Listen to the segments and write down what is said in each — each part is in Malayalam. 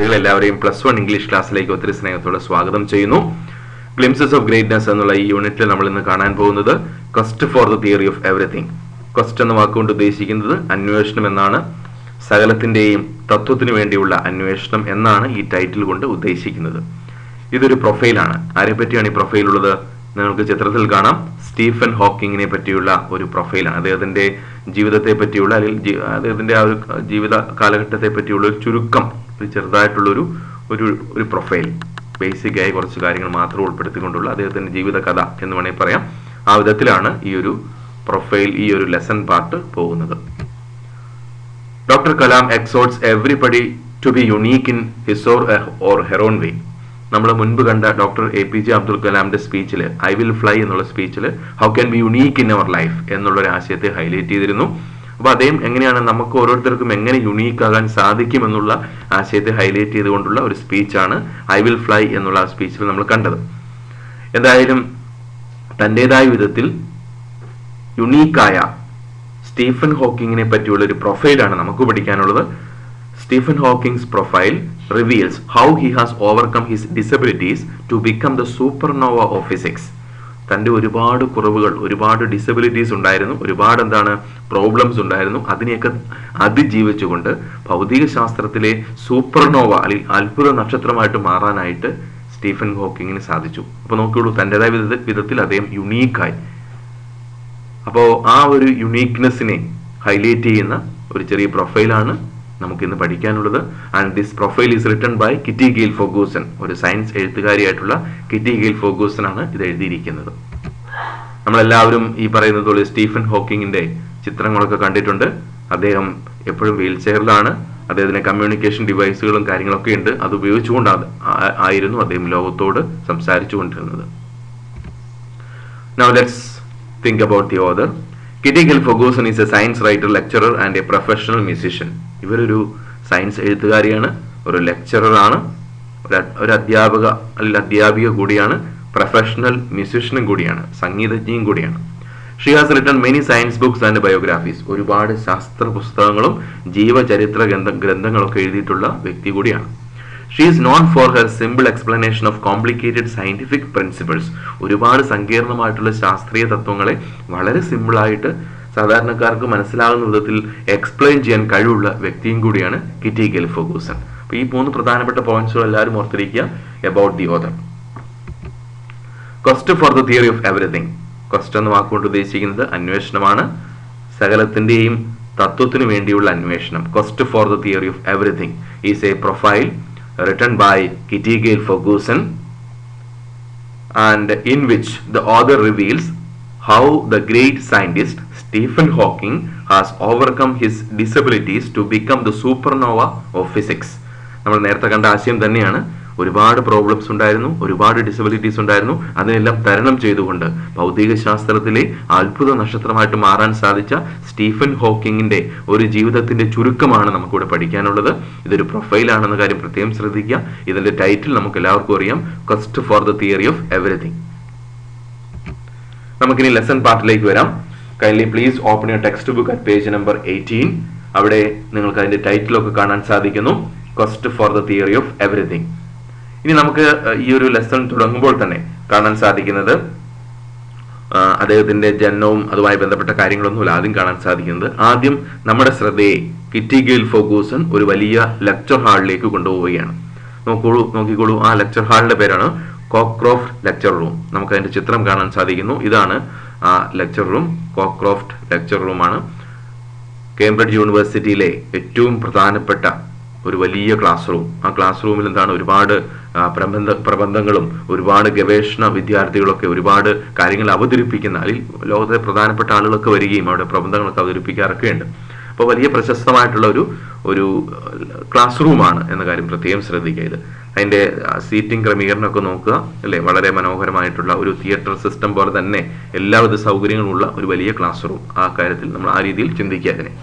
വിദ്യാർത്ഥികൾ എല്ലാവരെയും +1 ഇംഗ്ലീഷ് ക്ലാസ്സിലേക്ക് ഒത്തിരി സ്നേഹത്തോടെ സ്വാഗതം ചെയ്യുന്നു. ഗ്ലിംസസ് ഓഫ് ഗ്രേറ്റ്നസ് എന്നുള്ള ഈ യൂണിറ്റിൽ നമ്മൾ ഇന്ന് കാണാൻ പോകുന്നത് quest for the theory of everything. Quest എന്ന വാക്കുകൊണ്ട് ഉദ്ദേശിക്കുന്നത് അന്വേഷണം എന്നാണ്. സകലത്തിന്റെയും തത്വത്തിന് വേണ്ടിയുള്ള അന്വേഷണം എന്നാണ് ഈ ടൈറ്റിൽ കൊണ്ട് ഉദ്ദേശിക്കുന്നത്. ഇതൊരു പ്രൊഫൈലാണ്. ആരെ പറ്റിയാണ് ഈ പ്രൊഫൈൽ ഉള്ളത്? നിങ്ങൾക്ക് ചിത്രത്തിൽ കാണാം. സ്റ്റീഫൻ ഹോക്കിങ്ങിനെ പറ്റിയുള്ള ഒരു പ്രൊഫൈലാണ്. അദ്ദേഹത്തിന്റെ ജീവിതത്തെ പറ്റിയുള്ള അല്ലെങ്കിൽ അദ്ദേഹത്തിന്റെ ആ ഒരു ജീവിത കാലഘട്ടത്തെ പറ്റിയുള്ള ഒരു ചുരുക്കം, ഒരു ചെറുതായിട്ടുള്ളൊരു ഒരു പ്രൊഫൈൽ, ബേസിക് ആയി കുറച്ച് കാര്യങ്ങൾ മാത്രം ഉൾപ്പെടുത്തിക്കൊണ്ടുള്ള അദ്ദേഹത്തിന്റെ ജീവിത കഥ എന്ന് വേണമെങ്കിൽ പറയാം. ആ വിധത്തിലാണ് ഈ ഒരു പ്രൊഫൈൽ, ഈ ഒരു ലെസൺ പാർട്ട് പോകുന്നത്. Doctor Kalam exhorts everybody to be unique in his or her own way. നമ്മൾ മുൻപ് കണ്ട ഡോക്ടർ APJ അബ്ദുൽ കലാമിന്റെ സ്പീച്ചിൽ, ഐ വിൽ ഫ്ലൈ എന്നുള്ള സ്പീച്ചിൽ how can be unique in our life എന്നുള്ളൊരു ആശയത്തെ ഹൈലൈറ്റ് ചെയ്തിരുന്നു. അപ്പൊ അദ്ദേഹം എങ്ങനെയാണ് നമുക്ക് ഓരോരുത്തർക്കും എങ്ങനെ യുണീക്ക് ആകാൻ സാധിക്കും എന്നുള്ള ആശയത്തെ ഹൈലൈറ്റ് ചെയ്തുകൊണ്ടുള്ള ഒരു സ്പീച്ചാണ് ഐ വിൽ ഫ്ലൈ എന്നുള്ള ആ സ്പീച്ചിൽ നമ്മൾ കണ്ടത്. എന്തായാലും തന്റേതായ വിധത്തിൽ യുണീക്കായ സ്റ്റീഫൻ ഹോക്കിങ്ങിനെ പറ്റിയുള്ള ഒരു പ്രൊഫൈലാണ് നമുക്ക് പഠിക്കാനുള്ളത്. Stephen Hawking's profile reveals how he has overcome his disabilities to become the supernova of physics. തന്റെ ഒരുപാട് കുറവുകൾ, ഒരുപാട് ഡിസബിലിറ്റീസ് ഉണ്ടായിരുന്നു, ഒരുപാട് പ്രോബ്ലംസ് ഉണ്ടായിരുന്നു. അതിനെയൊക്കെ അതിജീവിച്ചുകൊണ്ട് ഭൗതിക ശാസ്ത്രത്തിലെ സൂപ്പർനോവ അല്ലെങ്കിൽ അത്ഭുത നക്ഷത്രമായിട്ട് മാറാനായിട്ട് സ്റ്റീഫൻ ഹോക്കിങ്ങിന് സാധിച്ചു. അപ്പൊ നോക്കിയുള്ളൂ, തന്റേതായ വിധത്തിൽ അദ്ദേഹം യുണീക്കായി. അപ്പോൾ ആ ഒരു യുണീക്നെസ്സിനെ ഹൈലൈറ്റ് ചെയ്യുന്ന ഒരു ചെറിയ പ്രൊഫൈലാണ് നമുക്കിന്ന് പഠിക്കാനുള്ളത്. And this profile is written by Kitty Gail Ferguson. ഒരു സയൻസ് എഴുത്തുകാരിയായിട്ടുള്ള കിറ്റി ഗെയിൽ ഫെർഗൂസൺ ആണ് ഇത് എഴുതിയിരിക്കുന്നത്. നമ്മളെല്ലാവരും ഈ പറയുന്നത് പോലെ സ്റ്റീഫൻ ഹോക്കിങ്ങിന്റെ ചിത്രങ്ങളൊക്കെ കണ്ടിട്ടുണ്ട്. അദ്ദേഹം എപ്പോഴും വീൽ ചെയറിലാണ്. അദ്ദേഹത്തിന് കമ്മ്യൂണിക്കേഷൻ ഡിവൈസുകളും കാര്യങ്ങളൊക്കെ ഉണ്ട്. അത് ഉപയോഗിച്ചുകൊണ്ട് ആയിരുന്നു അദ്ദേഹം ലോകത്തോട് സംസാരിച്ചു കൊണ്ടിരുന്നത്. Now let's think about the author. Kitty Gale Ferguson is a science writer, lecturer and a professional musician. ഇവരൊരു സയൻസ് എഴുത്തുകാരിയാണ്, ഒരു ലെക്ചറർ ആണ്, ഒരു അധ്യാപിക കൂടിയാണ്, പ്രൊഫഷണൽ മ്യൂസിഷ്യനും കൂടിയാണ്, സംഗീതജ്ഞയും കൂടിയാണ്. She has written many science books and biographies. ഒരുപാട് ശാസ്ത്ര പുസ്തകങ്ങളും ജീവചരിത്ര ഗ്രന്ഥങ്ങളൊക്കെ എഴുതിയിട്ടുള്ള വ്യക്തി കൂടിയാണ്. She is known for her simple explanation of complicated scientific principles. ഒരുപാട് സങ്കീർണമായിട്ടുള്ള ശാസ്ത്രീയ തത്വങ്ങളെ വളരെ സിമ്പിളായിട്ട് സാധാരണക്കാർക്ക് മനസ്സിലാകുന്ന വിധത്തിൽ എക്സ്പ്ലെയിൻ ചെയ്യാൻ കഴിവുള്ള വ്യക്തിയും കൂടിയാണ് കിറ്റി ഗെയിൽ ഫെർഗൂസൺ. അപ്പൊ ഈ 3 പ്രധാനപ്പെട്ട പോയിന്റ്സുകൾ എല്ലാവരും ഓർത്തിരിക്കുക. About the author. Quest for the theory of everything. Quest എന്ന വാക്കുകൊണ്ട് ഉദ്ദേശിക്കുന്നത് അന്വേഷണമാണ്, സകലത്തിന്റെയും തത്വത്തിനു വേണ്ടിയുള്ള അന്വേഷണം. Quest for the theory of everything is a profile written by Kitty Gale Ferguson, and in which the author reveals how the great scientist Stephen Hawking has overcome his disabilities to become the supernova of physics. നമ്മൾ നേരത്തെ കണ്ട ആശയം തന്നെയാണ്. ഒരുപാട് പ്രോബ്ലംസ് ഉണ്ടായിരുന്നു, ഒരുപാട് ഡിസബിലിറ്റീസ് ഉണ്ടായിരുന്നു. അതിനെല്ലാം തരണം ചെയ്തുകൊണ്ട് ഭൗതിക ശാസ്ത്രത്തിലെ അത്ഭുത നക്ഷത്രമായിട്ട് മാറാൻ സാധിച്ച സ്റ്റീഫൻ ഹോക്കിങ്ങിന്റെ ഒരു ജീവിതത്തിന്റെ ചുരുക്കമാണ് നമുക്കിവിടെ പഠിക്കാനുള്ളത്. ഇതൊരു പ്രൊഫൈലാണെന്ന കാര്യം പ്രത്യേകം ശ്രദ്ധിക്കുക. ഇതിന്റെ ടൈറ്റിൽ നമുക്ക് എല്ലാവർക്കും അറിയാം, question for the theory of everything. നമുക്കിനി ലെസൺ പാർട്ടിലേക്ക് വരാം. Kindly please open your text book at page number 18. അവിടെ നിങ്ങൾക്ക് അതിന്റെ ടൈറ്റിലൊക്കെ കാണാൻ സാധിക്കുന്നു, question for the theory of everything. ഇനി നമുക്ക് ഈ ഒരു ലെസൺ തുടങ്ങുമ്പോൾ തന്നെ കാണാൻ സാധിക്കുന്നത് അദ്ദേഹത്തിന്റെ ജനനവും അതുമായി ബന്ധപ്പെട്ട കാര്യങ്ങളൊന്നുമില്ല ആദ്യം കാണാൻ സാധിക്കുന്നത്. ആദ്യം നമ്മുടെ ശ്രദ്ധയെ കിറ്റി ഗെയിൽ ഫെർഗൂസൺ ഒരു വലിയ ലെക്ചർ ഹാളിലേക്ക് കൊണ്ടുപോവുകയാണ്. നോക്കിക്കോളൂ, ആ ലെക്ചർ ഹാളിന്റെ പേരാണ് കോക്രോഫ്റ്റ് ലെക്ചർ റൂം. നമുക്ക് അതിന്റെ ചിത്രം കാണാൻ സാധിക്കുന്നു. ഇതാണ് ആ ലെക്ചർ റൂം, കോക്രോഫ്റ്റ് ലെക്ചർ റൂമാണ്. കേംബ്രിഡ്ജ് യൂണിവേഴ്സിറ്റിയിലെ ഏറ്റവും പ്രധാനപ്പെട്ട ഒരു വലിയ ക്ലാസ് റൂം. ആ ക്ലാസ് റൂമിൽ ഒരുപാട് പ്രബന്ധങ്ങളും ഒരുപാട് ഗവേഷണ വിദ്യാർത്ഥികളൊക്കെ ഒരുപാട് കാര്യങ്ങൾ അവതരിപ്പിക്കുന്ന, അല്ലെങ്കിൽ ലോകത്തെ പ്രധാനപ്പെട്ട ആളുകളൊക്കെ വരികയും അവിടെ പ്രബന്ധങ്ങളൊക്കെ അവതരിപ്പിക്കാറൊക്കെ ഉണ്ട്. അപ്പോൾ വലിയ പ്രശസ്തമായിട്ടുള്ള ഒരു ക്ലാസ് റൂമാണ് എന്ന കാര്യം പ്രത്യേകം ശ്രദ്ധിക്കുക. ഇത് അതിന്റെ സീറ്റിംഗ് ക്രമീകരണമൊക്കെ നോക്കുക, അല്ലെ? വളരെ മനോഹരമായിട്ടുള്ള ഒരു തിയേറ്റർ സിസ്റ്റം പോലെ തന്നെ എല്ലാവിധ സൗകര്യങ്ങളുമുള്ള ഒരു വലിയ ക്ലാസ് റൂം. ആ കാര്യത്തിൽ നമ്മൾ ആ രീതിയിൽ ചിന്തിക്കുക അതിനെ.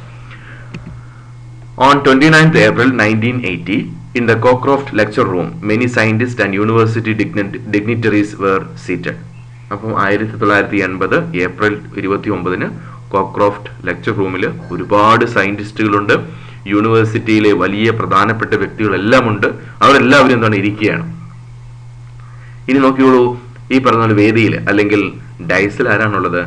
On 29th April 1980, in the Cockcroft lecture room, many scientists and university dignitaries were seated. അപ്പോൾ 1980 ഏപ്രിൽ 29 കോക്രോഫ്റ്റ് ലെക്ചർ റൂമിൽ ഒരുപാട് സയന്റിസ്റ്റുകളുണ്ട്, യൂണിവേഴ്സിറ്റിയിലെ വലിയ പ്രധാനപ്പെട്ട വ്യക്തികളെല്ലാം ഉണ്ട്. അവരെല്ലാവരും എന്താണ് ഇരിക്കുകയാണ്. ഇനി നോക്കിയോളൂ, ഈ പറഞ്ഞ പോലെ വേദിയിൽ അല്ലെങ്കിൽ ഡൈസിൽ ആരാണുള്ളത്?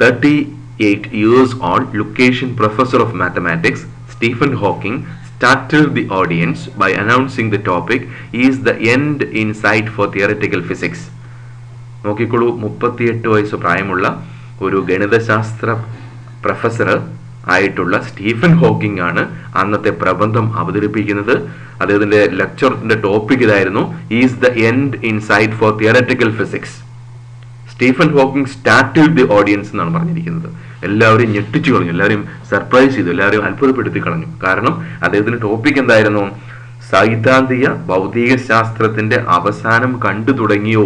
38 years old Lucasian professor of mathematics Stephen Hawking startled the audience by announcing the topic is the end in sight for theoretical physics. നോക്കിക്കോളൂ, 38 വയസ്സ് പ്രായമുള്ള ഒരു ഗണിതശാസ്ത്ര പ്രൊഫസർ ആയിട്ടുള്ള സ്റ്റീഫൻ ഹോക്കിംഗ് ആണ് അന്നത്തെ പ്രബന്ധം അവതരിപ്പിക്കുന്നത്. അദ്ദേഹത്തിന്റെ ലെക്ചറിന്റെ ടോപ്പിക് ഇതായിരുന്നു, is the end in sight for theoretical physics. Stephen Hawking startled the audience എന്നാണ് പറഞ്ഞിരിക്കുന്നത്. എല്ലാവരെയും ഞെട്ടിച്ചു കളഞ്ഞു, എല്ലാവരെയും സർപ്രൈസ് ചെയ്തു, എല്ലാവരെയും അത്ഭുതപ്പെടുത്തി കളഞ്ഞു. കാരണം അദ്ദേഹത്തിന്റെ ടോപ്പിക് എന്തായിരുന്നു? സൈദ്ധാന്തിക ഭൗതിക ശാസ്ത്രത്തിന്റെ അവസാനം കണ്ടു തുടങ്ങിയോ.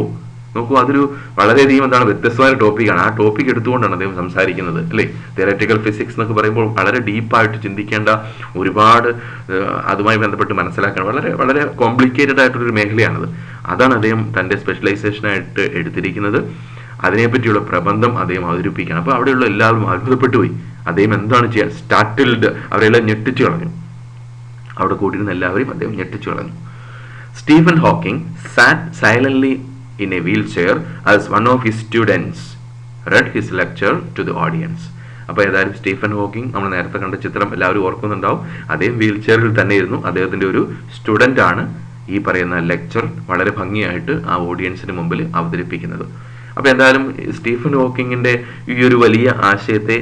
നോക്കൂ, അതൊരു വളരെയധികം എന്താണ് വ്യത്യസ്തമായ ടോപ്പിക്കാണ്. ആ ടോപ്പിക് എടുത്തുകൊണ്ടാണ് അദ്ദേഹം സംസാരിക്കുന്നത്, അല്ലേ? തിയററ്റിക്കൽ ഫിസിക്സ് എന്നൊക്കെ പറയുമ്പോൾ വളരെ ഡീപ്പായിട്ട് ചിന്തിക്കേണ്ട, ഒരുപാട് അതുമായി ബന്ധപ്പെട്ട് മനസ്സിലാക്കാൻ വളരെ വളരെ കോംപ്ലിക്കേറ്റഡ് ആയിട്ടൊരു മേഖലയാണത്. അതാണ് അദ്ദേഹം തൻ്റെ സ്പെഷ്യലൈസേഷനായിട്ട് എടുത്തിരിക്കുന്നത്. അതിനെപ്പറ്റിയുള്ള പ്രബന്ധം അദ്ദേഹം അവതരിപ്പിക്കുകയാണ്. അപ്പോൾ അവിടെയുള്ള എല്ലാവരും അത്ഭുതപ്പെട്ടു പോയി. അദ്ദേഹം എന്താണ് ചെയ്യുക? സ്റ്റാർട്ടിൽഡ്, അവരെല്ലാം ഞെട്ടിച്ചു കളഞ്ഞു. അവിടെ കൂടിയിരുന്ന എല്ലാവരെയും അദ്ദേഹം ഞെട്ടിച്ചു കളഞ്ഞു. Stephen Hawking SAT silently in a wheelchair as one of his students read his lecture to the audience. അപ്പോൾ ഏതായാലും സ്റ്റീഫൻ ഹോക്കിംഗ്, നമ്മൾ നേരത്തെ കണ്ട ചിത്രം എല്ലാവരും ഓർക്കുന്നുണ്ടാവും. അദ്ദേഹം വീൽ ചെയറിൽ തന്നെ ഇരുന്നു. അദ്ദേഹത്തിന്റെ ഒരു സ്റ്റുഡൻ്റ് ആണ് ഈ പറയുന്ന ലെക്ചർ വളരെ ഭംഗിയായിട്ട് ആ ഓഡിയൻസിന് മുമ്പിൽ അവതരിപ്പിക്കുന്നത്. അപ്പോൾ എന്തായാലും സ്റ്റീഫൻ ഹോക്കിങ്ങിന്റെ ഈ ഒരു വലിയ ആശയത്തെ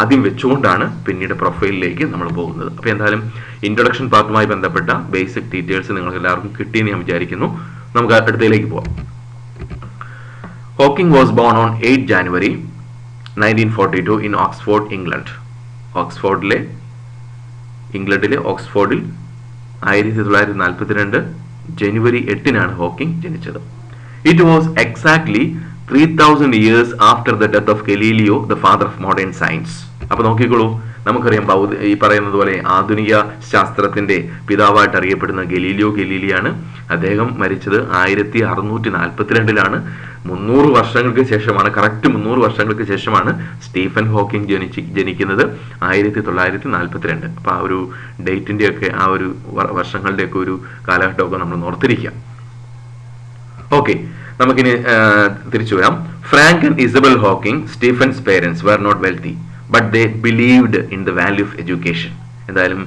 ആദ്യം വെച്ചുകൊണ്ടാണ് പിന്നീട് പ്രൊഫൈലിലേക്ക് നമ്മൾ പോകുന്നത്. അപ്പോൾ എന്തായാലും ഇൻട്രൊഡക്ഷൻ പാർട്ടുമായി ബന്ധപ്പെട്ട ബേസിക് ഡീറ്റെയിൽസ് നിങ്ങൾക്ക് എല്ലാവർക്കും കിട്ടിയെന്ന് ഞാൻ വിചാരിക്കുന്നു. നമുക്ക് അടുത്തതിലേക്ക് പോവാം. Hawking was born on 8 January 1942 in Oxford, England. ഇംഗ്ലണ്ടിലെ ഓക്സ്ഫോർഡിൽ 1942 ജനുവരി 8 ഹോക്കിംഗ് ജനിച്ചത്. It was exactly 3000 years after the death of Galileo, the father of modern science. അപ്പൊ നോക്കിക്കോളൂ, നമുക്കറിയാം ഈ പറയുന്നത് പോലെ ആധുനിക ശാസ്ത്രത്തിന്റെ പിതാവായിട്ട് അറിയപ്പെടുന്ന ഗലീലിയോ ഗലീലിയാണ്. അദ്ദേഹം മരിച്ചത് 1642 300 വർഷങ്ങൾക്ക് ശേഷമാണ്, കറക്റ്റ് 300 വർഷങ്ങൾക്ക് ശേഷമാണ് സ്റ്റീഫൻ ഹോക്കിംഗ് ജനിക്കുന്നത്, 1942. അപ്പൊ ആ ഒരു ഡേറ്റിന്റെ ഒക്കെ ആ ഒരു വർഷങ്ങളുടെ ഒക്കെ ഒരു കാലഘട്ടമൊക്കെ നമ്മൾ ഓർത്തിരിക്കാം. ഓക്കെ, നമുക്കിനി തിരിച്ചു വരാം. Frank and Isabel Hawking, Stephen's parents, were not wealthy but they believed in the value of education. എന്തായാലും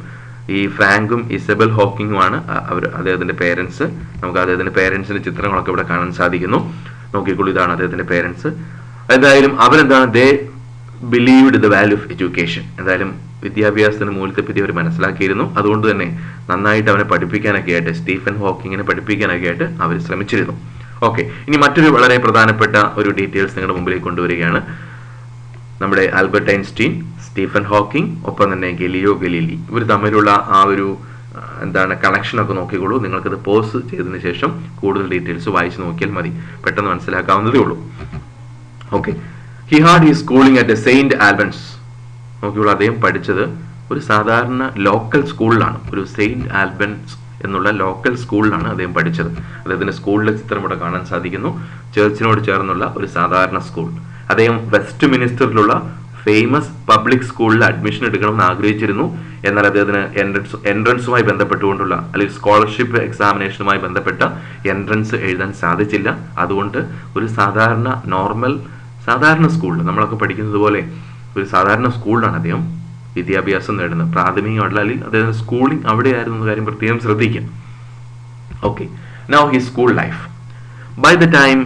ഈ ഫ്രാങ്കും ഇസബൽ ഹോക്കിങ്ങുമാണ് അദ്ദേഹത്തിന്റെ പേരൻസ്. നമുക്ക് അദ്ദേഹത്തിന്റെ പേരൻസിന്റെ ചിത്രങ്ങളൊക്കെ ഇവിടെ കാണാൻ സാധിക്കുന്നു. നോക്കിക്കോളൂ, ഇതാണ് അദ്ദേഹത്തിന്റെ പേരൻസ്. എന്തായാലും അവരെന്താണ്? They believed the value of education. എന്തായാലും വിദ്യാഭ്യാസത്തിന് മൂല്യത്തെപ്പറ്റി അവർ മനസ്സിലാക്കിയിരുന്നു. അതുകൊണ്ട് തന്നെ നന്നായിട്ട് അവനെ പഠിപ്പിക്കാനൊക്കെ ആയിട്ട്, സ്റ്റീഫൻ ഹോക്കിങ്ങിനെ പഠിപ്പിക്കാനൊക്കെ ആയിട്ട് അവർ ശ്രമിച്ചിരുന്നു. ഓക്കെ, ഇനി മറ്റൊരു വളരെ പ്രധാനപ്പെട്ട ഒരു ഡീറ്റെയിൽസ് നിങ്ങളുടെ മുമ്പിലേക്ക് കൊണ്ടുവരികയാണ്. നമ്മുടെ ആൽബർട്ട് ഐൻസ്റ്റീൻ, സ്റ്റീഫൻ ഹോക്കിംഗ്, ഒപ്പം തന്നെ ഗലീലിയോ ഗലീലി, ഇവർ തമ്മിലുള്ള ആ ഒരു കണക്ഷനൊക്കെ നോക്കിക്കോളൂ. നിങ്ങൾക്കത് പോസ് ചെയ്തതിനു ശേഷം കൂടുതൽ ഡീറ്റെയിൽസ് വായിച്ച് നോക്കിയാൽ മതി, പെട്ടെന്ന് മനസ്സിലാക്കാവുന്നതേ ഉള്ളൂ. Okay, he had he schooling at Saint Albans. നോക്കിയോളൂ, അദ്ദേഹം പഠിച്ചത് ഒരു സാധാരണ ലോക്കൽ സ്കൂളിലാണ്, ഒരു സെയിന്റ് ആൽബൻസ് എന്നുള്ള ലോക്കൽ സ്കൂളിലാണ് അദ്ദേഹം പഠിച്ചത്. അദ്ദേഹത്തിന്റെ സ്കൂളിലെ ചിത്രം ഇവിടെ കാണാൻ സാധിക്കുന്നു. ചർച്ചിനോട് ചേർന്നുള്ള ഒരു സാധാരണ സ്കൂൾ. അദ്ദേഹം വെസ്റ്റ് മിനിസ്റ്ററിലുള്ള ഫേമസ് പബ്ലിക് സ്കൂളിൽ അഡ്മിഷൻ എടുക്കണമെന്ന് ആഗ്രഹിച്ചിരുന്നു. എന്നാൽ അദ്ദേഹത്തിന് എൻട്രൻസുമായി ബന്ധപ്പെട്ടുകൊണ്ടുള്ള അല്ലെങ്കിൽ സ്കോളർഷിപ്പ് എക്സാമിനേഷനുമായി ബന്ധപ്പെട്ട എൻട്രൻസ് എഴുതാൻ സാധിച്ചില്ല. അതുകൊണ്ട് ഒരു സാധാരണ സ്കൂളിൽ, നമ്മളൊക്കെ പഠിക്കുന്നത് പോലെ ഒരു സാധാരണ സ്കൂളിലാണ് അദ്ദേഹം വിദ്യാഭ്യാസം നേടുന്നത്. പ്രാഥമികമായിട്ടുള്ള അല്ലെങ്കിൽ അദ്ദേഹത്തിന്റെ സ്കൂളിംഗ് അവിടെയായിരുന്നു എന്ന കാര്യം പ്രത്യേകം ശ്രദ്ധിക്കാം. Okay, now his school life. By the time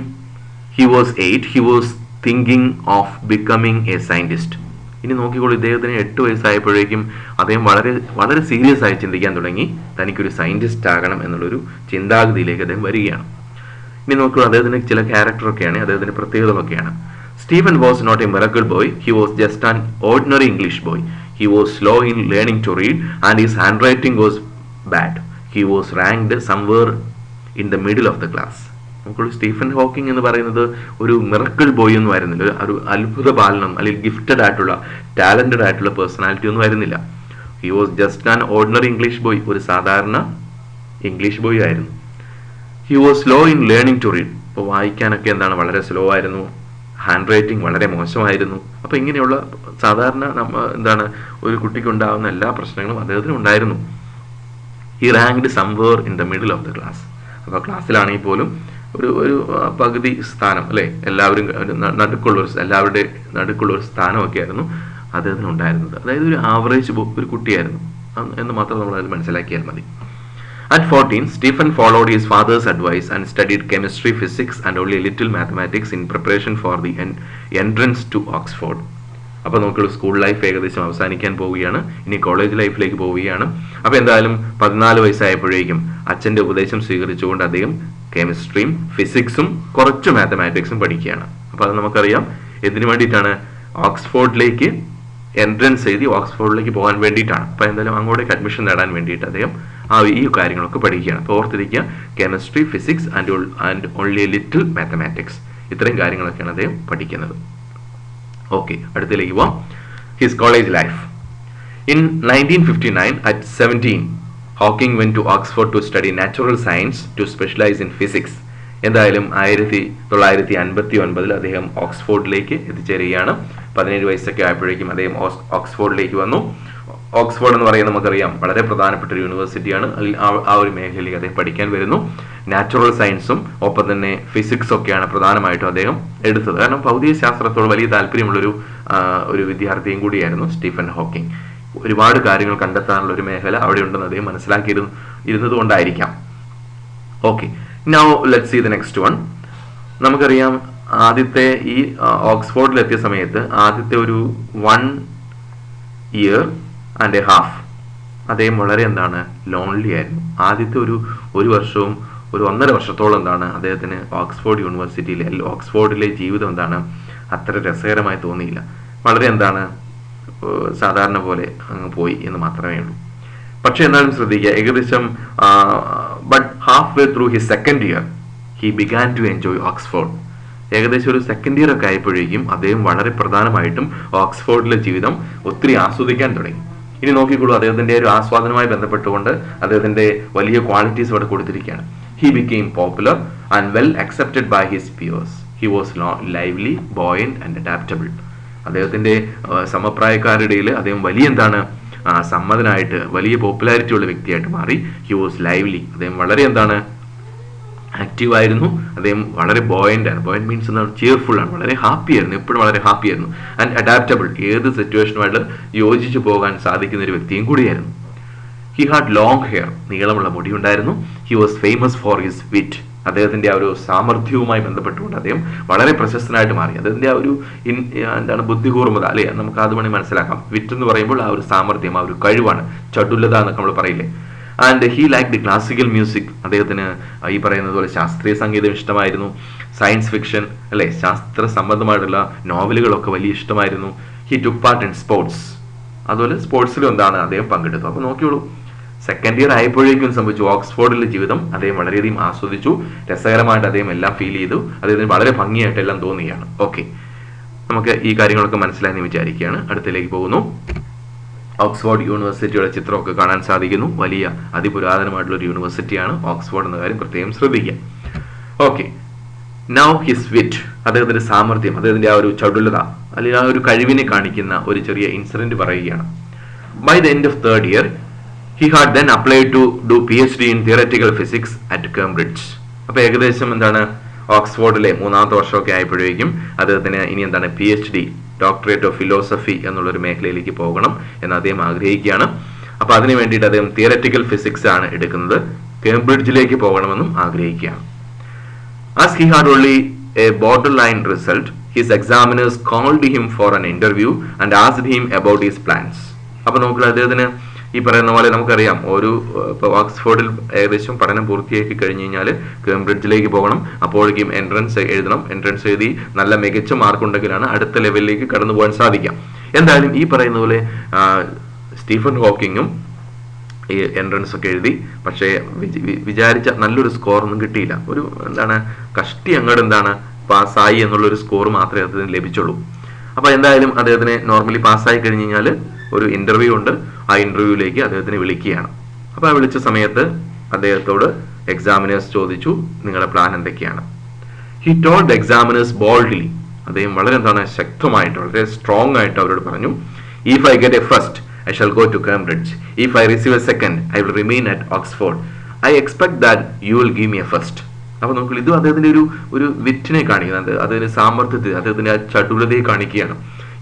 he was 8, he was thinking of becoming a scientist. ഇനി നോക്കിക്കോളൂ, ഇദ്ദേഹത്തിന് 8 വയസ്സായപ്പോഴേക്കും അദ്ദേഹം വളരെ വളരെ സീരിയസ് ആയി ചിന്തിക്കാൻ തുടങ്ങി. തനിക്കൊരു സയന്റിസ്റ്റ് ആകണം എന്നുള്ളൊരു ചിന്താഗതിയിലേക്ക് അദ്ദേഹം വരികയാണ്. ഇനി നോക്കിക്കോളൂ, അദ്ദേഹത്തിന്റെ ചില ക്യാരക്ടറൊക്കെയാണ്, അദ്ദേഹത്തിന്റെ പ്രത്യേകതകളൊക്കെയാണ്. Stephen was not a miracle boy, he was just an ordinary English boy. He was slow in learning to read and his handwriting was bad. He was ranked somewhere in the middle of the class. നമുക്ക് സ്റ്റീഫൻ ഹോക്കിംഗ് എന്ന് പറയുന്നത് ഒരു മിറക്കിൾ ബോയ് ഒന്നും ആയിരുന്നില്ല, ഒരു അത്ഭുത ബാലനം അല്ലെങ്കിൽ ഗിഫ്റ്റഡ് ആയിട്ടുള്ള ടാലന്റഡ് ആയിട്ടുള്ള പേഴ്സണാലിറ്റി ഒന്നും ആയിരുന്നില്ല. He was just an ordinary English boy, ഒരു സാധാരണ ഇംഗ്ലീഷ് ബോയ് ആയിരുന്നു. He was slow in learning to read. ഇപ്പോൾ വായിക്കാനൊക്കെ എന്താണ് വളരെ സ്ലോ ആയിരുന്നു. ഹാൻഡ് റൈറ്റിംഗ് വളരെ മോശമായിരുന്നു. അപ്പോൾ ഇങ്ങനെയുള്ള സാധാരണ ഒരു കുട്ടിക്ക് ഉണ്ടാകുന്ന എല്ലാ പ്രശ്നങ്ങളും അദ്ദേഹത്തിന് ഉണ്ടായിരുന്നു. ഈ ranked somewhere in the middle of the class. അപ്പോൾ ക്ലാസ്സിലാണെങ്കിൽ പോലും ഒരു പകുതി സ്ഥാനം അല്ലേ, എല്ലാവരും എല്ലാവരുടെ നടുക്കുള്ള ഒരു സ്ഥാനമൊക്കെ ആയിരുന്നു അദ്ദേഹത്തിന് ഉണ്ടായിരുന്നത്. അതായത് ഒരു ആവറേജ് ഒരു കുട്ടിയായിരുന്നു എന്ന് മാത്രം നമ്മൾ അതിൽ മനസ്സിലാക്കിയാൽ മതി. At 14, Stephen followed his father's advice and studied chemistry, physics and only a little mathematics in preparation for the entrance to Oxford. അപ്പോൾ നോക്കുള്ളൂ, സ്കൂൾ ലൈഫ് ഏകദേശം അവസാനിക്കാൻ പോവുകയാണ്, ഇനി കോളേജ് ലൈഫിലേക്ക് പോവുകയാണ്. അപ്പോൾ എന്തായാലും 14 വയസ്സായപ്പോഴേക്കും അച്ഛൻ്റെ ഉപദേശം സ്വീകരിച്ചുകൊണ്ട് അദ്ദേഹം കെമിസ്ട്രിയും ഫിസിക്സും കുറച്ച് മാത്തമാറ്റിക്സും പഠിക്കുകയാണ്. അപ്പോൾ അത് നമുക്കറിയാം എന്തിനു വേണ്ടിയിട്ടാണ്, ഓക്സ്ഫോർഡിലേക്ക് എൻട്രൻസ് എഴുതി ഓക്സ്ഫോർഡിലേക്ക് പോകാൻ വേണ്ടിയിട്ടാണ്. അപ്പോൾ എന്തായാലും അങ്ങോട്ടേക്ക് അഡ്മിഷൻ നേടാൻ വേണ്ടിയിട്ട് അദ്ദേഹം ഈ കാര്യങ്ങളൊക്കെ പഠിക്കുകയാണ്. അപ്പോൾ ഓർത്തിരിക്കുക, chemistry, physics and only A little mathematics, ഇത്രയും കാര്യങ്ങളൊക്കെയാണ് അദ്ദേഹം പഠിക്കുന്നത്. ഓക്കെ, അടുത്തിലേക്ക് പോവാം. His college life. In 1959 at 17, Hawking went to Oxford to study natural science to specialize in physics. എന്തായാലും 1959 അദ്ദേഹം ഓക്സ്ഫോർഡിലേക്ക് എത്തിച്ചേരുകയാണ്. 17 വയസ്സൊക്കെ ആയപ്പോഴേക്കും അദ്ദേഹം ഓക്സ്ഫോർഡിലേക്ക് വന്നു. ഓക്സ്ഫോർഡ് എന്ന് പറയുന്നത് നമുക്കറിയാം വളരെ പ്രധാനപ്പെട്ട ഒരു യൂണിവേഴ്സിറ്റിയാണ്. ആ ഒരു മേഖലയിലേക്ക് അദ്ദേഹം പഠിക്കാൻ വരുന്നു. നാച്ചുറൽ സയൻസും ഒപ്പം തന്നെ ഫിസിക്സ് ഒക്കെയാണ് പ്രധാനമായിട്ടും അദ്ദേഹം എടുത്തത്. കാരണം ഭൗതിക ശാസ്ത്രത്തോട് വലിയ താല്പര്യമുള്ളൊരു ഒരു വിദ്യാർത്ഥിയും കൂടിയായിരുന്നു സ്റ്റീഫൻ ഹോക്കിംഗ്. ഒരുപാട് കാര്യങ്ങൾ കണ്ടെത്താനുള്ള ഒരു മേഖല അവിടെ ഉണ്ടെന്ന് അദ്ദേഹം ഇരുന്നത് കൊണ്ടായിരിക്കാം. Okay, now let's see the next one. നമുക്കറിയാം ആദ്യത്തെ ഈ ഓക്സ്ഫോർഡിൽ എത്തിയ സമയത്ത് ആദ്യത്തെ ഒരു 1 year and a half അദ്ദേഹം വളരെ ലോൺലി ആയിരുന്നു. ആദ്യത്തെ ഒരു വർഷവും ഒരു 1.5 വർഷത്തോളം അദ്ദേഹത്തിന് ഓക്സ്ഫോർഡ് യൂണിവേഴ്സിറ്റിയിലെ ഓക്സ്ഫോർഡിലെ ജീവിതം അത്ര രസകരമായി തോന്നിയില്ല. വളരെ സാധാരണ പോലെ അങ്ങ് പോയി എന്ന് മാത്രമേ ഉള്ളൂ. പക്ഷെ എന്നാലും ശ്രദ്ധിക്കുക, ഏകദേശം but half way through his second year he began to enjoy Oxford. ഏകദേശം ഒരു സെക്കൻഡ് ഇയർ ഒക്കെ ആയപ്പോഴേക്കും അദ്ദേഹം വളരെ പ്രധാനമായിട്ടും ഓക്സ്ഫോർഡിലെ ജീവിതം ഒത്തിരി ആസ്വദിക്കാൻ തുടങ്ങി. ഇനി നോക്കിക്കോളൂ, അദ്ദേഹത്തിന്റെ ഒരു ആസ്വാദനവുമായി ബന്ധപ്പെട്ടുകൊണ്ട് അദ്ദേഹത്തിന്റെ വലിയ ക്വാളിറ്റീസ് അവിടെ കൊടുത്തിരിക്കുകയാണ്. He became popular and well accepted by his peers. He was lively, buoyant and adaptable. അദ്ദേഹത്തിന്റെ സമപ്രായക്കാരുടെ ഇടയിൽ അദ്ദേഹം വലിയ സമ്മതനായിട്ട് വലിയ പോപ്പുലാരിറ്റി ഉള്ള വ്യക്തിയായിട്ട് മാറി. ഹി വാസ് ലൈവ്ലി, അദ്ദേഹം വളരെ ആക്റ്റീവ് ആയിരുന്നു. അദ്ദേഹം വളരെ ബോയന്റ് ആണ്. ബോയന്റ് മീൻസ് ചിയർഫുൾ ആണ്, വളരെ ഹാപ്പി ആയിരുന്നു, എപ്പോഴും വളരെ ഹാപ്പി ആയിരുന്നു. ആൻഡ് അഡാപ്റ്റബിൾ, ഏത് സിറ്റുവേഷനുമായിട്ട് യോജിച്ചു പോകാൻ സാധിക്കുന്ന ഒരു വ്യക്തിയും കൂടിയായിരുന്നു. ഹി ഹാഡ് ലോങ് ഹെയർ, നീളമുള്ള മുടി ഉണ്ടായിരുന്നു. He was famous for his വിറ്റ്, അദ്ദേഹത്തിന്റെ ആ ഒരു സാമർഥ്യവുമായി ബന്ധപ്പെട്ടുകൊണ്ട് അദ്ദേഹം വളരെ പ്രശസ്തനായിട്ട് മാറി. അദ്ദേഹത്തിന്റെ ആ ഒരു ബുദ്ധികൂർമ്മത അല്ലെ, നമുക്ക് അതുമണി മനസ്സിലാക്കാം. വിറ്റ് എന്ന് പറയുമ്പോൾ ആ ഒരു സാമർഥ്യം, ആ ഒരു കഴിവാണ്, ചടുലത എന്നൊക്കെ നമ്മൾ പറയില്ലേ. And he like the classical music, അദ്ദേഹത്തിന് ഈ പറയുന്നത് പോലെ ശാസ്ത്രീയ സംഗീതം ഇഷ്ടമായിരുന്നു. സയൻസ് ഫിക്ഷൻ അല്ലെ, ശാസ്ത്ര സംബന്ധമായിട്ടുള്ള നോവലുകളൊക്കെ വലിയ ഇഷ്ടമായിരുന്നു. He took part in sports, അതുപോലെ സ്പോർട്സിലും അദ്ദേഹം പങ്കെടുത്തു. അപ്പോൾ നോക്കിയോളൂ, സെക്കൻഡ് ഇയർ ആയപ്പോഴേക്കും സംഭവിച്ചു. ഓക്സ്ഫോർഡിലെ ജീവിതം അദ്ദേഹം വളരെയധികം ആസ്വദിച്ചു, രസകരമായിട്ട് അദ്ദേഹം എല്ലാം ഫീൽ ചെയ്തു, അദ്ദേഹത്തിന് വളരെ ഭംഗിയായിട്ട് എല്ലാം തോന്നുകയാണ്. ഓക്കെ, നമുക്ക് ഈ കാര്യങ്ങളൊക്കെ മനസ്സിലായെന്ന് വിചാരിക്കുകയാണ്. അടുത്തിലേക്ക് പോകുന്നു. ഓക്സ്ഫോർഡ് യൂണിവേഴ്സിറ്റിയുടെ ചിത്രമൊക്കെ കാണാൻ സാധിക്കുന്നു. വലിയ അതിപുരാതനമായിട്ടുള്ള ഒരു യൂണിവേഴ്സിറ്റിയാണ് ഓക്സ്ഫോർഡ് എന്ന കാര്യം പ്രത്യേകം ശ്രദ്ധിക്കുക. ഓക്കെ, നൗ ഹിസ് വിറ്റ്, അദ്ദേഹത്തിന്റെ സാമർഥ്യം, അദ്ദേഹത്തിന്റെ ആ ഒരു ചടുലത അല്ലെങ്കിൽ ആ ഒരു കഴിവിനെ കാണിക്കുന്ന ഒരു ചെറിയ ഇൻസിഡന്റ് പറയുകയാണ്. By the end of third year he had then applied to do PhD in theoretical physics at Cambridge. അപ്പോൾ ഏകദേശം ഓക്സ്ഫോർഡിലെ 3ാമത്തെ വർഷമൊക്കെ ആയപ്പോഴേക്കും അദ്ദേഹത്തിന് ഇനി PhD, ഡോക്ടറേറ്റ് ഓഫ് ഫിലോസഫി എന്നുള്ളൊരു മേഖലയിലേക്ക് പോകണം എന്ന് അദ്ദേഹം ആഗ്രഹിക്കുകയാണ്. അപ്പോൾ അതിനു വേണ്ടിയിട്ട് അദ്ദേഹം തിയററ്റിക്കൽ ഫിസിക്സ് ആണ് എടുക്കുന്നത്. കേംബ്രിഡ്ജിലേക്ക് പോകണമെന്നും ആഗ്രഹിക്കുകയാണ്. As he had only a borderline result, his examiners called him for an interview and asked him about his plans. അപ്പോൾ നോക്കുക, അദ്ദേഹത്തിന് ഈ പറയുന്ന പോലെ നമുക്കറിയാം, ഇപ്പോൾ ഓക്സ്ഫോർഡിൽ ഏകദേശം പഠനം പൂർത്തിയാക്കി കഴിഞ്ഞ് കഴിഞ്ഞാൽ കേംബ്രിഡ്ജിലേക്ക് പോകണം. അപ്പോഴേക്കും എൻട്രൻസ് എഴുതണം. എൻട്രൻസ് എഴുതി നല്ല മികച്ച മാർക്ക് ഉണ്ടെങ്കിലാണ് അടുത്ത ലെവലിലേക്ക് കടന്നു പോകാൻ സാധിക്കാം. എന്തായാലും ഈ പറയുന്ന പോലെ സ്റ്റീഫൻ ഹോക്കിങ്ങും ഈ എൻട്രൻസ് ഒക്കെ എഴുതി, പക്ഷേ വിചാരിച്ച നല്ലൊരു സ്കോർ ഒന്നും കിട്ടിയില്ല. ഒരു കഷ്ടി അങ്ങോട്ട് പാസ്സായി എന്നുള്ളൊരു സ്കോർ മാത്രമേ അദ്ദേഹത്തിന് ലഭിച്ചുള്ളൂ. അപ്പോൾ എന്തായാലും അദ്ദേഹത്തിന് നോർമലി പാസ്സായി കഴിഞ്ഞ് കഴിഞ്ഞാൽ ഒരു ഇന്റർവ്യൂ ഉണ്ട്. ആ ഇന്റർവ്യൂവിലേക്ക് അദ്ദേഹത്തിന് വിളിക്കുകയാണ്. അപ്പോൾ ആ വിളിച്ച സമയത്ത് അദ്ദേഹത്തോട് എക്സാമിനേഴ്സ് ചോദിച്ചു, നിങ്ങളുടെ പ്ലാൻ എന്തൊക്കെയാണ്? He told the examiners boldly, അദ്ദേഹം വളരെ എന്താണ് ശക്തമായിട്ട് വളരെ സ്ട്രോങ് ആയിട്ട് അവരോട് പറഞ്ഞു, if I get a first I shall go to Cambridge. If I receive a second, I will remain at Oxford. I expect that you will give me a first. അപ്പോൾ നമുക്ക് ഇത് അദ്ദേഹത്തിന്റെ ഒരു വിറ്റിനെ കാണിക്കുന്നത്, അതിന്റെ സാമർത്ഥ്യത്തെ, അദ്ദേഹത്തിന്റെ ആ ചടുലതയെ കാണിക്കുകയാണ്.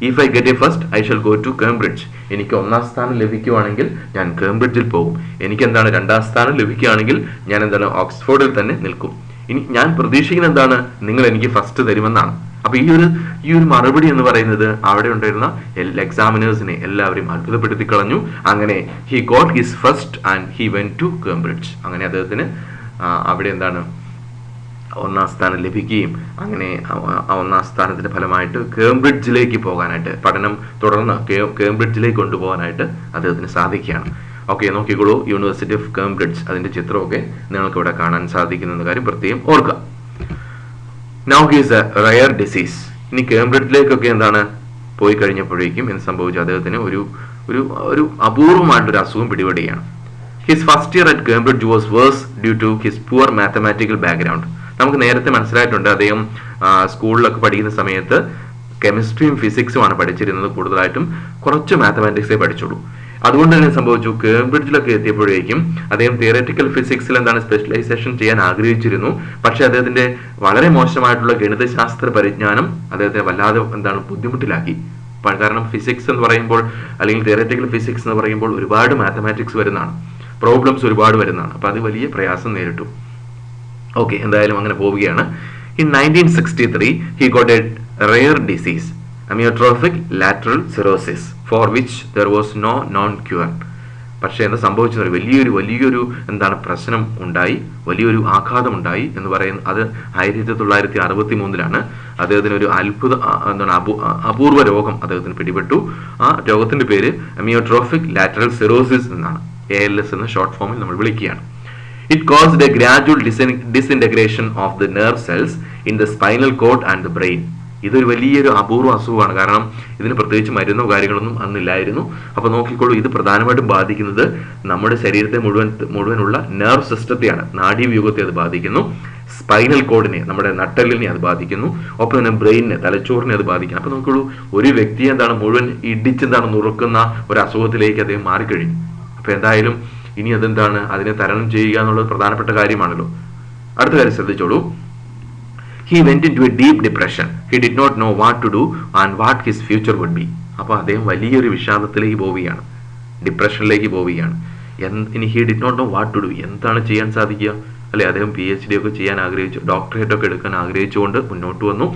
If I get a first I shall go to Cambridge. എനിക്ക് 1ാം സ്ഥാനം ലഭിക്കുകയാണെങ്കിൽ ഞാൻ കേംബ്രിഡ്ജിൽ പോകും. എനിക്ക് എന്താണ് 2ാം സ്ഥാനം ലഭിക്കുകയാണെങ്കിൽ ഞാൻ എന്താണ് ഓക്സ്ഫോർഡിൽ തന്നെ നിൽക്കും. ഇനി ഞാൻ പ്രതീക്ഷിക്കുന്നത് എന്താണ്, നിങ്ങൾ എനിക്ക് ഫസ്റ്റ് തരുമെന്നാണ്. അപ്പൊ ഈ ഒരു മറുപടി എന്ന് പറയുന്നത് അവിടെ ഉണ്ടായിരുന്ന എക്സാമിനേഴ്സിനെ എല്ലാവരെയും അത്ഭുതപ്പെടുത്തി കളഞ്ഞു. അങ്ങനെ he got his first and he went to Cambridge. അങ്ങനെ അദ്ദേഹത്തിന് അവിടെ എന്താണ് 1ാം സ്ഥാനം ലഭിക്കുകയും അങ്ങനെ 1ാം സ്ഥാനത്തിന്റെ ഫലമായിട്ട് കേംബ്രിഡ്ജിലേക്ക് പോകാനായിട്ട്, പഠനം തുടർന്ന് കേംബ്രിഡ്ജിലേക്ക് കൊണ്ടുപോകാനായിട്ട് അദ്ദേഹത്തിന് സാധിക്കുകയാണ്. ഓക്കെ, നോക്കിക്കോളൂ, യൂണിവേഴ്സിറ്റി ഓഫ് കേംബ്രിഡ്ജ്, അതിന്റെ ചിത്രമൊക്കെ നിങ്ങൾക്ക് ഇവിടെ കാണാൻ സാധിക്കുന്ന കാര്യം പ്രത്യേകം ഓർക്കുക. Now he's A rare disease. ഇനി കേംബ്രിഡ്ജിലേക്കൊക്കെ എന്താണ് പോയി കഴിഞ്ഞപ്പോഴേക്കും എന്ത് സംഭവിച്ചു, അദ്ദേഹത്തിന് ഒരു അപൂർവമായിട്ടൊരു അസുഖം പിടിപെടുകയാണ്. His first year at Cambridge was worse due to his poor mathematical background. നമുക്ക് നേരത്തെ മനസ്സിലായിട്ടുണ്ട്, അദ്ദേഹം സ്കൂളിലൊക്കെ പഠിക്കുന്ന സമയത്ത് കെമിസ്ട്രിയും ഫിസിക്സുമാണ് പഠിച്ചിരുന്നത്. കൂടുതലായിട്ടും കുറച്ച് മാത്തമാറ്റിക്സേ പഠിച്ചുള്ളൂ. അതുകൊണ്ട് തന്നെ സംഭവിച്ചു, കേംബ്രിഡ്ജിലൊക്കെ എത്തിയപ്പോഴേക്കും അദ്ദേഹം തിയററ്റിക്കൽ ഫിസിക്സിൽ എന്താണ് സ്പെഷ്യലൈസേഷൻ ചെയ്യാൻ ആഗ്രഹിച്ചിരുന്നു. പക്ഷെ അദ്ദേഹത്തിന്റെ വളരെ മോശമായിട്ടുള്ള ഗണിതശാസ്ത്ര പരിജ്ഞാനം അദ്ദേഹത്തെ വല്ലാതെ എന്താണ് ബുദ്ധിമുട്ടിലാക്കി. കാരണം ഫിസിക്സ് എന്ന് പറയുമ്പോൾ, അല്ലെങ്കിൽ തിയററ്റിക്കൽ ഫിസിക്സ് എന്ന് പറയുമ്പോൾ ഒരുപാട് മാത്തമാറ്റിക്സ് വരുന്നതാണ്, പ്രോബ്ലംസ് ഒരുപാട് വരുന്നതാണ്. അപ്പൊ അത് വലിയ പ്രയാസം നേരിട്ടു. ഓക്കെ, എന്തായാലും അങ്ങനെ പോവുകയാണ്. In 1963 he got a rare disease, amyotrophic lateral sclerosis, for which there was no known cure. പക്ഷെ എന്താ സംഭവിച്ചത്, വലിയൊരു എന്താണ് പ്രശ്നം ഉണ്ടായി, വലിയൊരു ആഘാതം ഉണ്ടായി എന്ന് പറയുന്നത്. അത് 1963 അദ്ദേഹത്തിന് ഒരു അപൂർവ രോഗം അദ്ദേഹത്തിന് പിടിപെട്ടു. ആ രോഗത്തിന്റെ പേര് അമിയോട്രോഫിക് ലാറ്ററൽ സിറോസിസ് എന്നാണ്. ALS എന്ന ഷോർട്ട് ഫോമിൽ നമ്മൾ വിളിക്കുകയാണ്. It caused a gradual disintegration of the nerve cells in the spinal cord and the brain. ഇതൊരു വലിയൊരു അപൂർവ അസുഖമാണ്. കാരണം ഇതിന് പ്രത്യേകിച്ച് മരുന്നോ കാര്യങ്ങളൊന്നും അന്നില്ലായിരുന്നു. അപ്പൊ നോക്കിക്കോളൂ, ഇത് പ്രധാനമായിട്ടും ബാധിക്കുന്നത് നമ്മുടെ ശരീരത്തെ മുഴുവനുള്ള നെർവ് സിസ്റ്റത്തെയാണ്. നാഡീവ്യൂഹത്തെ അത് ബാധിക്കുന്നു. സ്പൈനൽ കോഡിനെ, നമ്മുടെ നട്ടെല്ലിനെ അത് ബാധിക്കുന്നു. ഒപ്പം തന്നെ ബ്രെയിനിനെ, തലച്ചോറിനെ അത് ബാധിക്കുന്നു. അപ്പൊ നോക്കിക്കോളൂ, ഒരു വ്യക്തിയെ എന്താണ് മുഴുവൻ ഇടിച്ചെന്താണ് നുറുക്കുന്ന ഒരു അസുഖത്തിലേക്ക് അദ്ദേഹം മാറിക്കഴിഞ്ഞു. അപ്പൊ എന്തായാലും ഇനി അതെന്താണ്, അതിനെ തരണം ചെയ്യുക എന്നുള്ളത് പ്രധാനപ്പെട്ട കാര്യമാണല്ലോ. അടുത്ത കാര്യം ശ്രദ്ധിച്ചോളൂ. He went into a deep depression. He did not know what to do and what his future would be. അപ്പോൾ അദ്ദേഹം വലിയൊരു വിഷാദത്തിലേക്ക് പോവുകയാണ്, ഡിപ്രഷനിലേക്ക് പോവുകയാണ്. ഇനി he did not know what to do, എന്താണ് ചെയ്യാൻ സാധിക്കുക അല്ലെ? അദ്ദേഹം PhD ഒക്കെ ചെയ്യാൻ ആഗ്രഹിച്ചു, ഡോക്ടറേറ്റ് ഒക്കെ എടുക്കാൻ ആഗ്രഹിച്ചുകൊണ്ട് മുന്നോട്ട് വന്നു.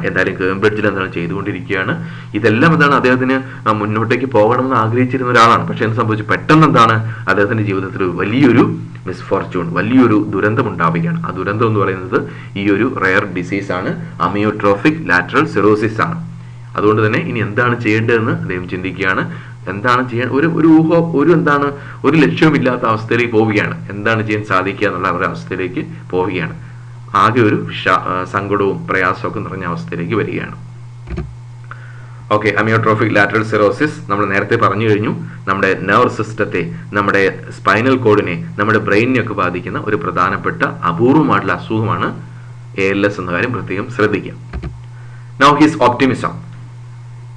എന്തായാലും കേംബ്രിഡ്ജിൽ എന്താണ് ചെയ്തുകൊണ്ടിരിക്കുകയാണ്. ഇതെല്ലാം എന്താണ്, അദ്ദേഹത്തിന് മുന്നോട്ടേക്ക് പോകണമെന്ന് ആഗ്രഹിച്ചിരുന്ന ഒരാളാണ്. പക്ഷെ എന്ത് സംഭവിച്ചു, പെട്ടെന്ന് എന്താണ് അദ്ദേഹത്തിന്റെ ജീവിതത്തിൽ വലിയൊരു മിസ്ഫോർച്യൂൺ, വലിയൊരു ദുരന്തം ഉണ്ടാവുകയാണ്. ആ ദുരന്തം എന്ന് പറയുന്നത് ഈ ഒരു റയർ ഡിസീസ് ആണ്, അമിയോട്രോഫിക് ലാറ്ററൽ സിറോസിസ് ആണ്. അതുകൊണ്ട് തന്നെ ഇനി എന്താണ് ചെയ്യേണ്ടതെന്ന് അദ്ദേഹം ചിന്തിക്കുകയാണ്. എന്താണ് ചെയ്യാൻ ഒരു ലക്ഷ്യമില്ലാത്ത അവസ്ഥയിലേക്ക് പോവുകയാണ്. എന്താണ് ചെയ്യാൻ സാധിക്കുക എന്നുള്ള ഒരു അവസ്ഥയിലേക്ക് പോവുകയാണ്. ആകെ ഒരു സങ്കടവും പ്രയാസമൊക്കെ നിറഞ്ഞ അവസ്ഥയിലേക്ക് വരികയാണ്. ഓക്കെ, അമിയോട്രോഫിക് ലാറ്ററൽ സിറോസിസ് നമ്മൾ നേരത്തെ പറഞ്ഞു കഴിഞ്ഞു. നമ്മുടെ നെർവ് സിസ്റ്റത്തെ, നമ്മുടെ സ്പൈനൽ കോഡിനെ, നമ്മുടെ ബ്രെയിനിനെ ഒക്കെ ബാധിക്കുന്ന ഒരു പ്രധാനപ്പെട്ട അപൂർവമായിട്ടുള്ള അസുഖമാണ് ALS എന്ന കാര്യം പ്രത്യേകം ശ്രദ്ധിക്കുക. നൗ ഹിസ് ഓപ്റ്റിമിസം,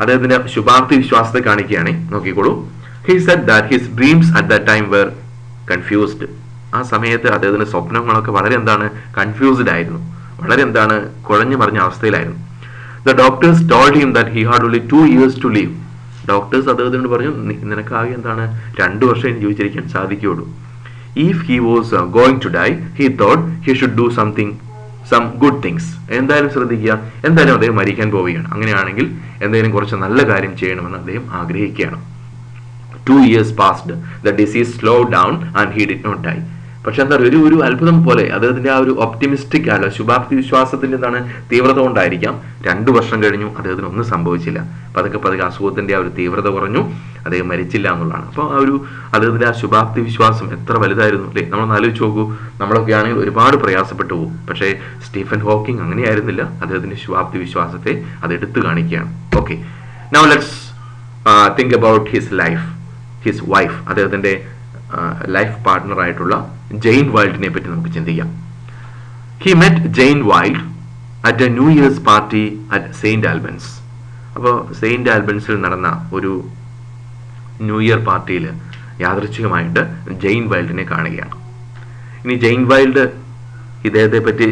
അദ്ദേഹത്തിന്റെ ശുഭാപ്തി വിശ്വാസത്തെ കാണിക്കുകയാണ്. നോക്കിക്കോളൂ. He said that his dreams at that time were confused. ആ സമയത്ത് അദ്ദേഹത്തിന്റെ സ്വപ്നങ്ങളൊക്കെ വളരെ കൺഫ്യൂസ്ഡ് ആയിരുന്നു, വളരെ കുഴഞ്ഞു മറിഞ്ഞ അവസ്ഥയിലായിരുന്നു. The doctors told him that he had only 2 years to live. Doctors അദ്ദേഹത്തിനോട് പറഞ്ഞു, നിനക്കാകെ 2 വർഷം ജീവിച്ചിരിക്കാൻ സാധിക്കുകയുള്ളൂ. If he was going to die, he thought he should do some good things. എന്തായാലും ശ്രദ്ധിക്കുക, എന്തായാലും അദ്ദേഹം മരിക്കാൻ പോവുകയാണ്. അങ്ങനെയാണെങ്കിൽ എന്തെങ്കിലും കുറച്ച് നല്ല കാര്യം ചെയ്യണമെന്ന് അദ്ദേഹം ആഗ്രഹിക്കുകയാണ്. 2 years passed. The disease slowed down and he did not die. പക്ഷെ ഒരു അത്ഭുതം പോലെ അദ്ദേഹത്തിന്റെ ആ ഒരു ഒപ്റ്റിമിസ്റ്റിക് ശുഭാപ്തി വിശ്വാസത്തിന്റെ തീവ്രത കൊണ്ടായിരിക്കാം 2 വർഷം കഴിഞ്ഞു അദ്ദേഹത്തിന് ഒന്നും സംഭവിച്ചില്ല. പതുക്കെ അസുഖത്തിന്റെ ആ ഒരു തീവ്രത കുറഞ്ഞു, അദ്ദേഹം മരിച്ചില്ല എന്നുള്ളതാണ്. അപ്പോൾ അദ്ദേഹത്തിന്റെ ആ ശുഭാപ്തി വിശ്വാസം എത്ര വലുതായിരുന്നു അല്ലേ? നമ്മളൊന്ന് ആലോചിച്ച് നോക്കൂ. നമ്മളൊക്കെ ആണെങ്കിൽ ഒരുപാട് പ്രയാസപ്പെട്ടു പോകും. പക്ഷേ സ്റ്റീഫൻ ഹോക്കിംഗ് അങ്ങനെയായിരുന്നില്ല. അദ്ദേഹത്തിന്റെ ശുഭാപ്തി വിശ്വാസത്തെ അത് എടുത്തു കാണിക്കുകയാണ്. Okay, now let's think about his wife, അദ്ദേഹത്തിന്റെ ലൈഫ് പാർട്ട്ണർ ആയിട്ടുള്ള ജെയിൻ വൈൽഡിനെ പറ്റി നമുക്ക് ചിന്തിക്കാം. He met Jain wild at A new years party at saint Albans. അപ്പോൾ സെയിൻറ്റ് ആൽബൻസിൽ നടന്ന ഒരു ന്യൂ ഇയർ പാർട്ടിയിൽ യാദൃച്ഛികമായിട്ട് ജെയിൻ വൈൽഡിനെ കാണുകയാണ്. ഇനി ജെയിൻ വൈൽഡ് ഇദ്ദേഹത്തെ പറ്റി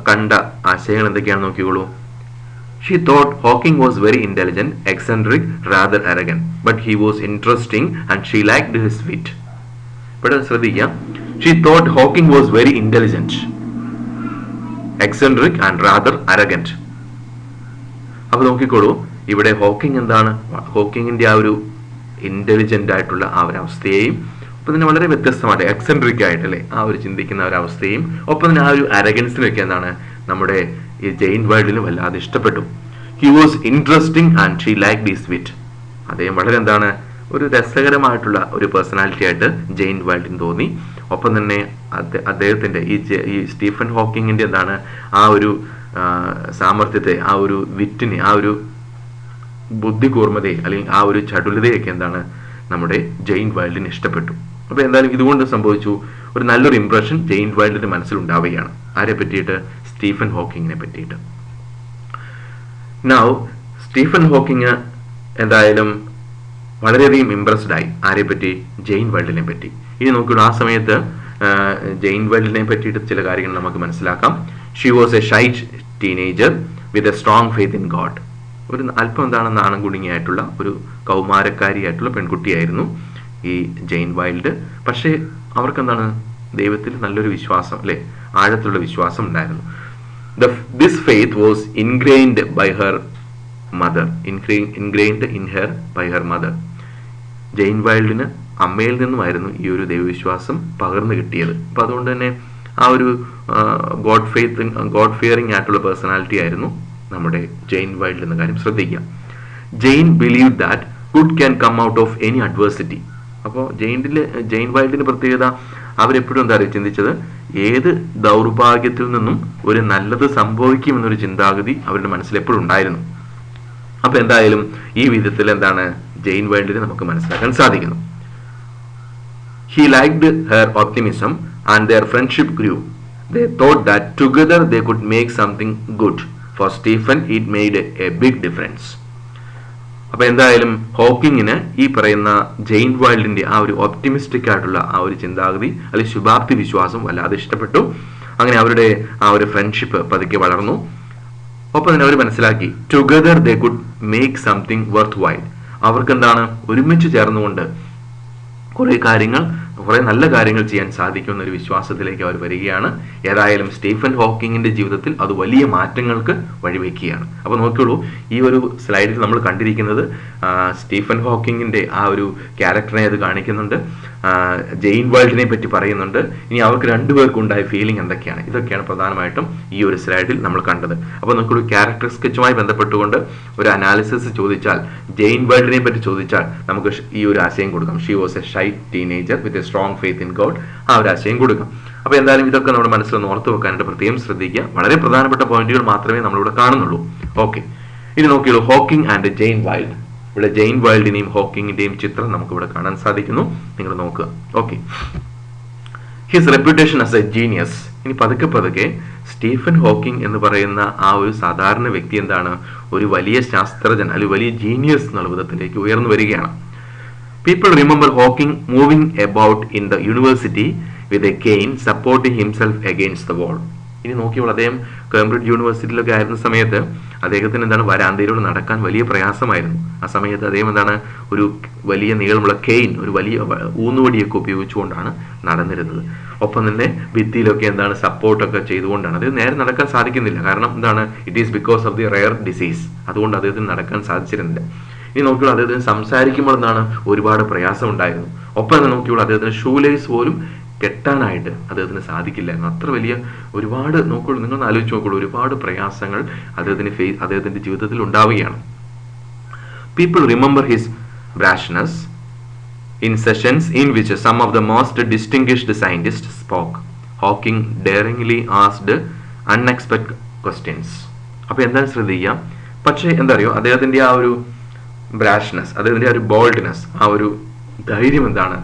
കണ്ട ആശയങ്ങൾ എന്തൊക്കെയാണെന്ന് നോക്കിക്കോളൂ. She thought Hawking was very intelligent, eccentric, rather arrogant, but he was interesting and she liked his wit. ഇവിടെ ശ്രദ്ധിക്കാം. She thought Hawking was very intelligent, eccentric and rather arrogant. അപ്പോൾ നോക്കിക്കോളൂ, ഇവിടെ ഹോക്കിംഗ് എന്താണ്? ഹോക്കിങ്ങിന്റെ ആ ഒരു ഇന്റലിജന്റ് ആയിട്ടുള്ള ആ ഒരു അവസ്ഥയെയും ഒപ്പം തന്നെ വളരെ വ്യത്യസ്തമായിട്ട് എക്സെൻട്രിക് ആയിട്ടല്ലേ ആ ഒരു ചിന്തിക്കുന്ന ഒരു അവസ്ഥയും ഒപ്പം തന്നെ ആ ഒരു അരഗൻസിനൊക്കെ എന്താണ് നമ്മുടെ ഈ ജെയിൻ വൈൽഡിന് വല്ലാതെ ഇഷ്ടപ്പെട്ടു. He was interesting and she like this വിറ്റ്. അദ്ദേഹം വളരെ എന്താണ് ഒരു രസകരമായിട്ടുള്ള ഒരു പേഴ്സണാലിറ്റി ആയിട്ട് ജെയിൻ വൈൽഡിന് തോന്നി. ഒപ്പം തന്നെ അദ്ദേഹത്തിന്റെ ഈ സ്റ്റീഫൻ ഹോക്കിങ്ങിന്റെ എന്താണ് ആ ഒരു സാമർത്ഥ്യത്തെ, ആ ഒരു വിറ്റിനെ, ആ ഒരു ബുദ്ധി കൂർമ്മതയെ അല്ലെങ്കിൽ ആ ഒരു ചടുലതയൊക്കെ എന്താണ് നമ്മുടെ ജെയിൻ വൈൽഡിന് ഇഷ്ടപ്പെട്ടു. അപ്പൊ എന്തായാലും ഇതുകൊണ്ട് സംഭവിച്ചു ഒരു നല്ലൊരു ഇംപ്രഷൻ ജെയിൻ വൈൽഡിന്റെ മനസ്സിലുണ്ടാവുകയാണ്. ആരെ പറ്റിയിട്ട്? സ്റ്റീഫൻ ഹോക്കിങ്ങിനെ പറ്റിയിട്ട്. നൗ സ്റ്റീഫൻ ഹോക്കിങ് എന്തായാലും വളരെയധികം ഇംപ്രസ്ഡ് ആയി. ആരെ പറ്റി? ജെയിൻ വൈൽഡിനെ പറ്റി. ഇനി നോക്കിയുള്ള ആ സമയത്ത് ജെയിൻ വൈൽഡിനെ പറ്റിയിട്ട് ചില കാര്യങ്ങൾ നമുക്ക് മനസ്സിലാക്കാം. She was A shy teenager with a strong faith in God. ഒരു അല്പം എന്താണ് നാണം കുടുങ്ങിയായിട്ടുള്ള ഒരു കൗമാരക്കാരിയായിട്ടുള്ള പെൺകുട്ടിയായിരുന്നു ഈ ജെയിൻ വൈൽഡ്. പക്ഷേ അവർക്കെന്താണ് ദൈവത്തിൽ നല്ലൊരു വിശ്വാസം, അല്ലെ, ആഴത്തിലുള്ള വിശ്വാസം ഉണ്ടായിരുന്നു. This faith was ingrained by her mother, ingrained in her by her mother. Jane വൈൽഡിന് അമ്മയിൽ നിന്നുമായിരുന്നു ഈ ഒരു ദൈവവിശ്വാസം പകർന്നു കിട്ടിയത്. അപ്പൊ അതുകൊണ്ട് തന്നെ ആ ഒരു ഗോഡ് ഫിയറിംഗ് ആയിട്ടുള്ള പേഴ്സണാലിറ്റി ആയിരുന്നു നമ്മുടെ ജെയിൻ വൈൽഡ് എന്ന കാര്യം ശ്രദ്ധിക്കുക. Jane believe that good can come out of any adversity. അപ്പോൾ ജെയിൻ വൈൽഡിന്റെ പ്രത്യേകത, അവരെപ്പോഴും എന്താ പറയുക ചിന്തിച്ചത്, ഏത് ദൗർഭാഗ്യത്തിൽ നിന്നും ഒരു നല്ലത് സംഭവിക്കുമെന്നൊരു ചിന്താഗതി അവരുടെ മനസ്സിൽ എപ്പോഴും ഉണ്ടായിരുന്നു. അപ്പൊ എന്തായാലും ഈ വിധത്തിൽ എന്താണ് ജെയിൻ വൈൽഡിനെ നമുക്ക് മനസ്സിലാക്കാൻ സാധിക്കുന്നു. He liked her optimism and their friendship grew. They thought that together they could make something good. For Stephen it made a big difference. അപ്പൊ എന്തായാലും ഹോക്കിങ്ങിന് ഈ പറയുന്ന ജെയിൻ വൈൽഡിന്റെ ആ ഒരു ഓപ്റ്റിമിസ്റ്റിക് ആയിട്ടുള്ള ആ ഒരു ചിന്താഗതി അല്ലെങ്കിൽ ശുഭാപ്തി വിശ്വാസം വല്ലാതെ ഇഷ്ടപ്പെട്ടു. അങ്ങനെ അവരുടെ ആ ഒരു ഫ്രണ്ട്ഷിപ്പ് പതുക്കെ വളർന്നു. ഒപ്പം തന്നെ അവർ മനസ്സിലാക്കി together they could make something worth while. അവർക്ക് എന്താണ് ഒരുമിച്ച് ചേർന്നുകൊണ്ട് കുറെ നല്ല കാര്യങ്ങൾ ചെയ്യാൻ സാധിക്കുന്ന ഒരു വിശ്വാസത്തിലേക്ക് അവർ വരികയാണ്. ഏതായാലും സ്റ്റീഫൻ ഹോക്കിങ്ങിന്റെ ജീവിതത്തിൽ അത് വലിയ മാറ്റങ്ങൾക്ക് വഴിവെക്കുകയാണ്. അപ്പൊ നോക്കിയോളൂ, ഈ ഒരു സ്ലൈഡിൽ നമ്മൾ കണ്ടിരിക്കുന്നത് സ്റ്റീഫൻ ഹോക്കിങ്ങിന്റെ ആ ഒരു ക്യാരക്ടറിനെ അത് കാണിക്കുന്നുണ്ട്, ജെയിൻ വൈൽഡിനെ പറ്റി പറയുന്നുണ്ട്. ഇനി അവർക്ക് രണ്ടുപേർക്കും ഉണ്ടായ ഫീലിംഗ് എന്തൊക്കെയാണ്, ഇതൊക്കെയാണ് പ്രധാനമായിട്ടും ഈ ഒരു സ്ലൈഡിൽ നമ്മൾ കണ്ടത്. അപ്പൊ നോക്കിയോളൂ, ക്യാരക്ടർ സ്കെച്ചുമായി ബന്ധപ്പെട്ടുകൊണ്ട് ഒരു അനാലിസിസ് ചോദിച്ചാൽ, ജെയിൻ വൈൽഡിനെ പറ്റി ചോദിച്ചാൽ നമുക്ക് ഈ ഒരു ആശയം കൊടുക്കാം. She was A shy teenager with a strong faith in God. ആ ഒരു ആശയം കൊടുക്കാം. അപ്പൊ എന്തായാലും ഇതൊക്കെ നമ്മുടെ മനസ്സിലൊന്ന് ഓർത്ത് വെക്കാനായിട്ട് പ്രത്യേകം ശ്രദ്ധിക്കുക. വളരെ പ്രധാനപ്പെട്ട പോയിന്റുകൾ മാത്രമേ നമ്മളിവിടെ കാണുന്നുള്ളൂ. ഓക്കെ, ഇനി നോക്കിയുള്ളൂ ഹോക്കിംഗ് ആൻഡ് ജെയിൻ വൈൽഡ്. ഇവിടെ ജെയിൻ വൈൽഡിനെയും ഹോക്കിങ്ങിന്റെയും ചിത്രം നമുക്ക് ഇവിടെ കാണാൻ സാധിക്കുന്നു. നിങ്ങൾ നോക്കുക. Okay, his reputation as A genius. ഇനി പതുക്കെ പതുക്കെ സ്റ്റീഫൻ ഹോക്കിംഗ് എന്ന് പറയുന്ന ആ ഒരു സാധാരണ വ്യക്തി എന്താണ്, ഒരു വലിയ ശാസ്ത്രജ്ഞൻ അല്ലെങ്കിൽ വലിയ ജീനിയസ് എന്നുള്ള വിധത്തിലേക്ക് ഉയർന്നു വരികയാണ്. People remember Hawking moving about in the university with a cane, supporting himself against the wall. ഇനി നോക്കിയപ്പോൾ അദ്ദേഹം കേംബ്രിഡ്ജ് യൂണിവേഴ്സിറ്റിയിലൊക്കെ ആയിരുന്ന സമയത്ത് അദ്ദേഹത്തിന് എന്താണ് വരാന്തയിലൂടെ നടക്കാൻ വലിയ പ്രയാസമായിരുന്നു. ആ സമയത്ത് അദ്ദേഹം എന്താണ് ഒരു വലിയ നീളമുള്ള കെയിൻ, ഒരു വലിയ ഊന്നുവടിയൊക്കെ ഉപയോഗിച്ചുകൊണ്ടാണ് നടന്നിരുന്നത്. ഒപ്പം തന്നെ ഭിത്തിയിലൊക്കെ എന്താണ് സപ്പോർട്ടൊക്കെ ചെയ്തുകൊണ്ടാണ്. അദ്ദേഹം നേരെ നടക്കാൻ സാധിക്കുന്നില്ല. കാരണം എന്താണ്, it is because of the rare disease. അതുകൊണ്ട് അദ്ദേഹത്തിന് നടക്കാൻ സാധിച്ചിരുന്നില്ല. ഇനി നോക്കിയുള്ള അദ്ദേഹത്തിന് സംസാരിക്കുമ്പോൾ എന്താണ് ഒരുപാട് പ്രയാസം ഉണ്ടായിരുന്നു. ഒപ്പം തന്നെ നോക്കിയുള്ള അദ്ദേഹത്തിന് ഷൂലേസ് പോലും കെട്ടാനായിട്ട് അദ്ദേഹത്തിന് സാധിക്കില്ലായിരുന്നു. അത്ര വലിയ ഒരുപാട് നോക്കുള്ളൂ, നിങ്ങൾ ആലോചിച്ച് നോക്കുള്ളൂ, ഒരുപാട് പ്രയാസങ്ങൾ അദ്ദേഹത്തിന്റെ ജീവിതത്തിൽ ഉണ്ടാവുകയാണ്. People remember his brashness in sessions in which some of the most distinguished scientist spoke. Hawking daringly asked unexpected questions. അപ്പൊ എന്തായാലും ശ്രദ്ധിക്കാം. പക്ഷേ എന്താ അറിയോ, അദ്ദേഹത്തിന്റെ ആ ഒരു ബ്രാഷ്നസ്, അദ്ദേഹത്തിന്റെ ആ ഒരു ബോൾഡ്നെസ്, ആ ഒരു ധൈര്യം എന്താണ്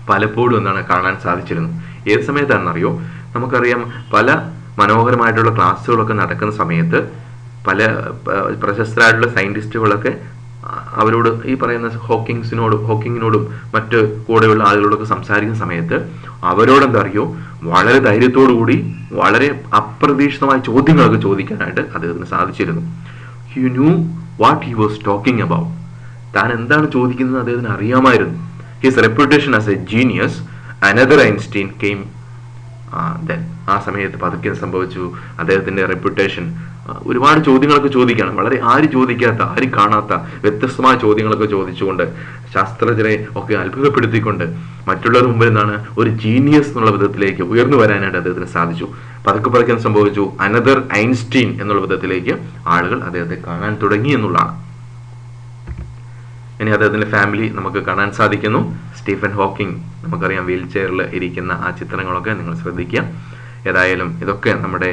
പലപ്പോഴും എന്താണ് കാണാൻ സാധിച്ചിരുന്നു. ഏത് സമയത്താണെന്നറിയോ, നമുക്കറിയാം പല മനോഹരമായിട്ടുള്ള ക്ലാസ്സുകളൊക്കെ നടക്കുന്ന സമയത്ത് പല പ്രശസ്തരായിട്ടുള്ള സയന്റിസ്റ്റുകളൊക്കെ അവരോട് ഈ പറയുന്ന ഹോക്കിങ്ങിനോടും മറ്റ് കൂടെയുള്ള ആളുകളോടൊക്കെ സംസാരിക്കുന്ന സമയത്ത് അവരോടെന്താ അറിയോ, വളരെ ധൈര്യത്തോടു കൂടി വളരെ അപ്രതീക്ഷിതമായ ചോദ്യങ്ങളൊക്കെ ചോദിക്കാനായിട്ട് അദ്ദേഹത്തിന് സാധിച്ചിരുന്നു. He knew what he was talking about. താൻ എന്താണ് ചോദിക്കുന്നത് അദ്ദേഹത്തിന് അറിയാമായിരുന്നു. His reputation as A genius another Einstein came then. ആ സമയത്ത് പതുക്കെ സംഭവിച്ചു, അദ്ദേഹത്തിന്റെ റെപ്യൂട്ടേഷൻ ഒരുപാട് ചോദ്യങ്ങളൊക്കെ ചോദിക്കണം, വളരെ ആരും ചോദിക്കാത്ത, ആരും കാണാത്ത വ്യത്യസ്തമായ ചോദ്യങ്ങളൊക്കെ ചോദിച്ചുകൊണ്ട് ശാസ്ത്രജ്ഞരെ ഒക്കെ അത്ഭുതപ്പെടുത്തിക്കൊണ്ട് മറ്റുള്ളവർ മുമ്പിൽ നിന്നാണ് ഒരു ജീനിയസ് എന്നുള്ള വിധത്തിലേക്ക് ഉയർന്നു വരാനായിട്ട് അദ്ദേഹത്തിന് സാധിച്ചു. പതുക്കെ സംഭവിച്ചു, അനദർ ഐൻസ്റ്റീൻ എന്നുള്ള വിധത്തിലേക്ക് ആളുകൾ അദ്ദേഹത്തെ കാണാൻ തുടങ്ങി എന്നുള്ളതാണ്. ഇനി അദ്ദേഹത്തിന്റെ ഫാമിലി നമുക്ക് കാണാൻ സാധിക്കുന്നു. സ്റ്റീഫൻ ഹോക്കിംഗ് നമുക്കറിയാം, വീൽ ചെയറിൽ ഇരിക്കുന്ന ആ ചിത്രങ്ങളൊക്കെ നിങ്ങൾ ശ്രദ്ധിക്കുക. ഏതായാലും ഇതൊക്കെ നമ്മുടെ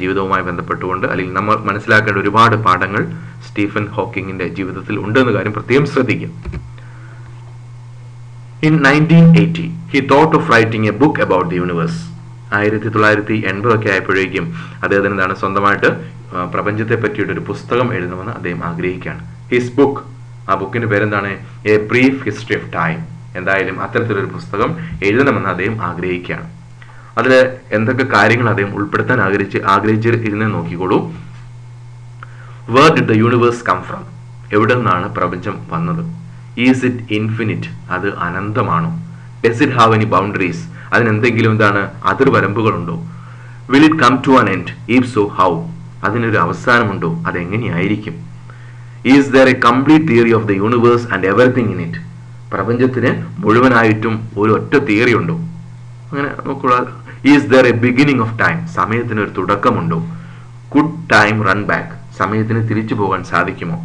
ജീവിതവുമായി ബന്ധപ്പെട്ടുകൊണ്ട് അല്ലെങ്കിൽ നമ്മൾ മനസ്സിലാക്കേണ്ട ഒരുപാട് പാഠങ്ങൾ സ്റ്റീഫൻ ഹോക്കിങ്ങിന്റെ ജീവിതത്തിൽ ഉണ്ടെന്ന കാര്യം പ്രത്യേകം ശ്രദ്ധിക്കുക. In 1980, he thought of writing a book about the universe. 1980 ആയപ്പോഴേക്കും അദ്ദേഹത്തിന് എന്താണ് സ്വന്തമായിട്ട് പ്രപഞ്ചത്തെ പറ്റിയിട്ട് ഒരു പുസ്തകം എഴുതണമെന്ന് അദ്ദേഹം ആഗ്രഹിക്കുകയാണ്. ഹിസ് ബുക്ക്, ആ ബുക്കിന്റെ പേരെന്താണ്? A brief history of time. എന്തായാലും അത്തരത്തിലൊരു പുസ്തകം എഴുതണമെന്ന് അദ്ദേഹം ആഗ്രഹിക്കുകയാണ്. അതിൽ എന്തൊക്കെ കാര്യങ്ങൾ അദ്ദേഹം ഉൾപ്പെടുത്താൻ ആഗ്രഹിച്ചിരുന്നെ നോക്കിക്കോളൂ. Where did the universe come from? എവിടെ നിന്നാണ് പ്രപഞ്ചം വന്നത്? Is it infinite? അത് അനന്തമാണോ? Does it have any boundaries? അതിനെന്തെങ്കിലും എന്താണ് അതിർവരമ്പുകളുണ്ടോ? Will it come to an end? If so how? അതിനൊരു അവസാനമുണ്ടോ? അതെങ്ങനെയായിരിക്കും? Is there a complete theory of the universe and everything in it? പ്രപഞ്ചത്തിന് മുഴുവനായിട്ടും ഒരു ഒറ്റ തിയറി ഉണ്ടോ? അങ്ങനെ നോക്കുക. Is there a beginning of time? സമയത്തിന് ഒരു തുടക്കമുണ്ടോ? Could time run back? സമയത്തിന് തിരിച്ചു പോകാൻ സാധിക്കുമോ?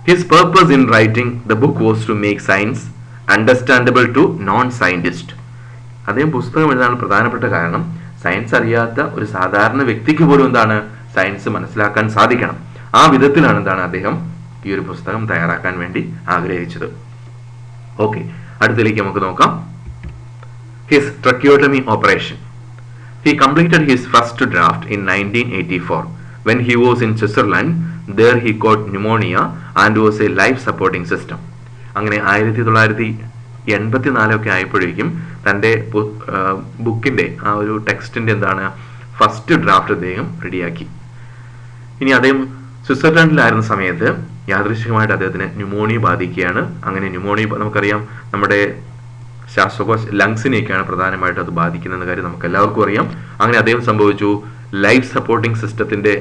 His purpose in writing the book was to make science understandable to non scientist. അദ്ദേഹം പുസ്തകം എഴുതാൻ പ്രധാനപ്പെട്ട കാരണം സയൻസ് അറിയാത്ത ഒരു സാധാരണ വ്യക്തിക്ക് പോലും എന്താണ് സയൻസ് മനസ്സിലാക്കാൻ സാധിക്കണം. ആ വിധത്തിലാണ് എന്താണ് അദ്ദേഹം ഈ ഒരു പുസ്തകം തയ്യാറാക്കാൻ വേണ്ടി ആഗ്രഹിച്ചത്. ഓക്കെ, അടുത്തിലേക്ക് നമുക്ക് നോക്കാം. His tracheotomy operation. He completed his first draft in 1984. When he was in Switzerland, there he got pneumonia and was a life supporting system. അങ്ങനെ 1984 ആയപ്പോഴേക്കും തൻ്റെ ബുക്കിന്റെ ആ ഒരു ടെക്സ്റ്റിന്റെ എന്താണ് ഫസ്റ്റ് ഡ്രാഫ്റ്റ് അദ്ദേഹം റെഡിയാക്കി. ഇനി അദ്ദേഹം സ്വിറ്റ്സർലൻഡിലായിരുന്ന സമയത്ത് യാദൃശ്ചികമായിട്ട് അദ്ദേഹത്തിന് ന്യൂമോണിയ ബാധിക്കുകയാണ്. അങ്ങനെ ന്യൂമോണിയ നമുക്കറിയാം നമ്മുടെ ശ്വാസകോശ ലങ്സിനെയൊക്കെയാണ് പ്രധാനമായിട്ട് അത് ബാധിക്കുന്ന കാര്യം നമുക്ക് എല്ലാവർക്കും അറിയാം. അങ്ങനെ അദ്ദേഹം സംഭവിച്ചു ലൈഫ് സപ്പോർട്ടിംഗ് സിസ്റ്റത്തിന്റെ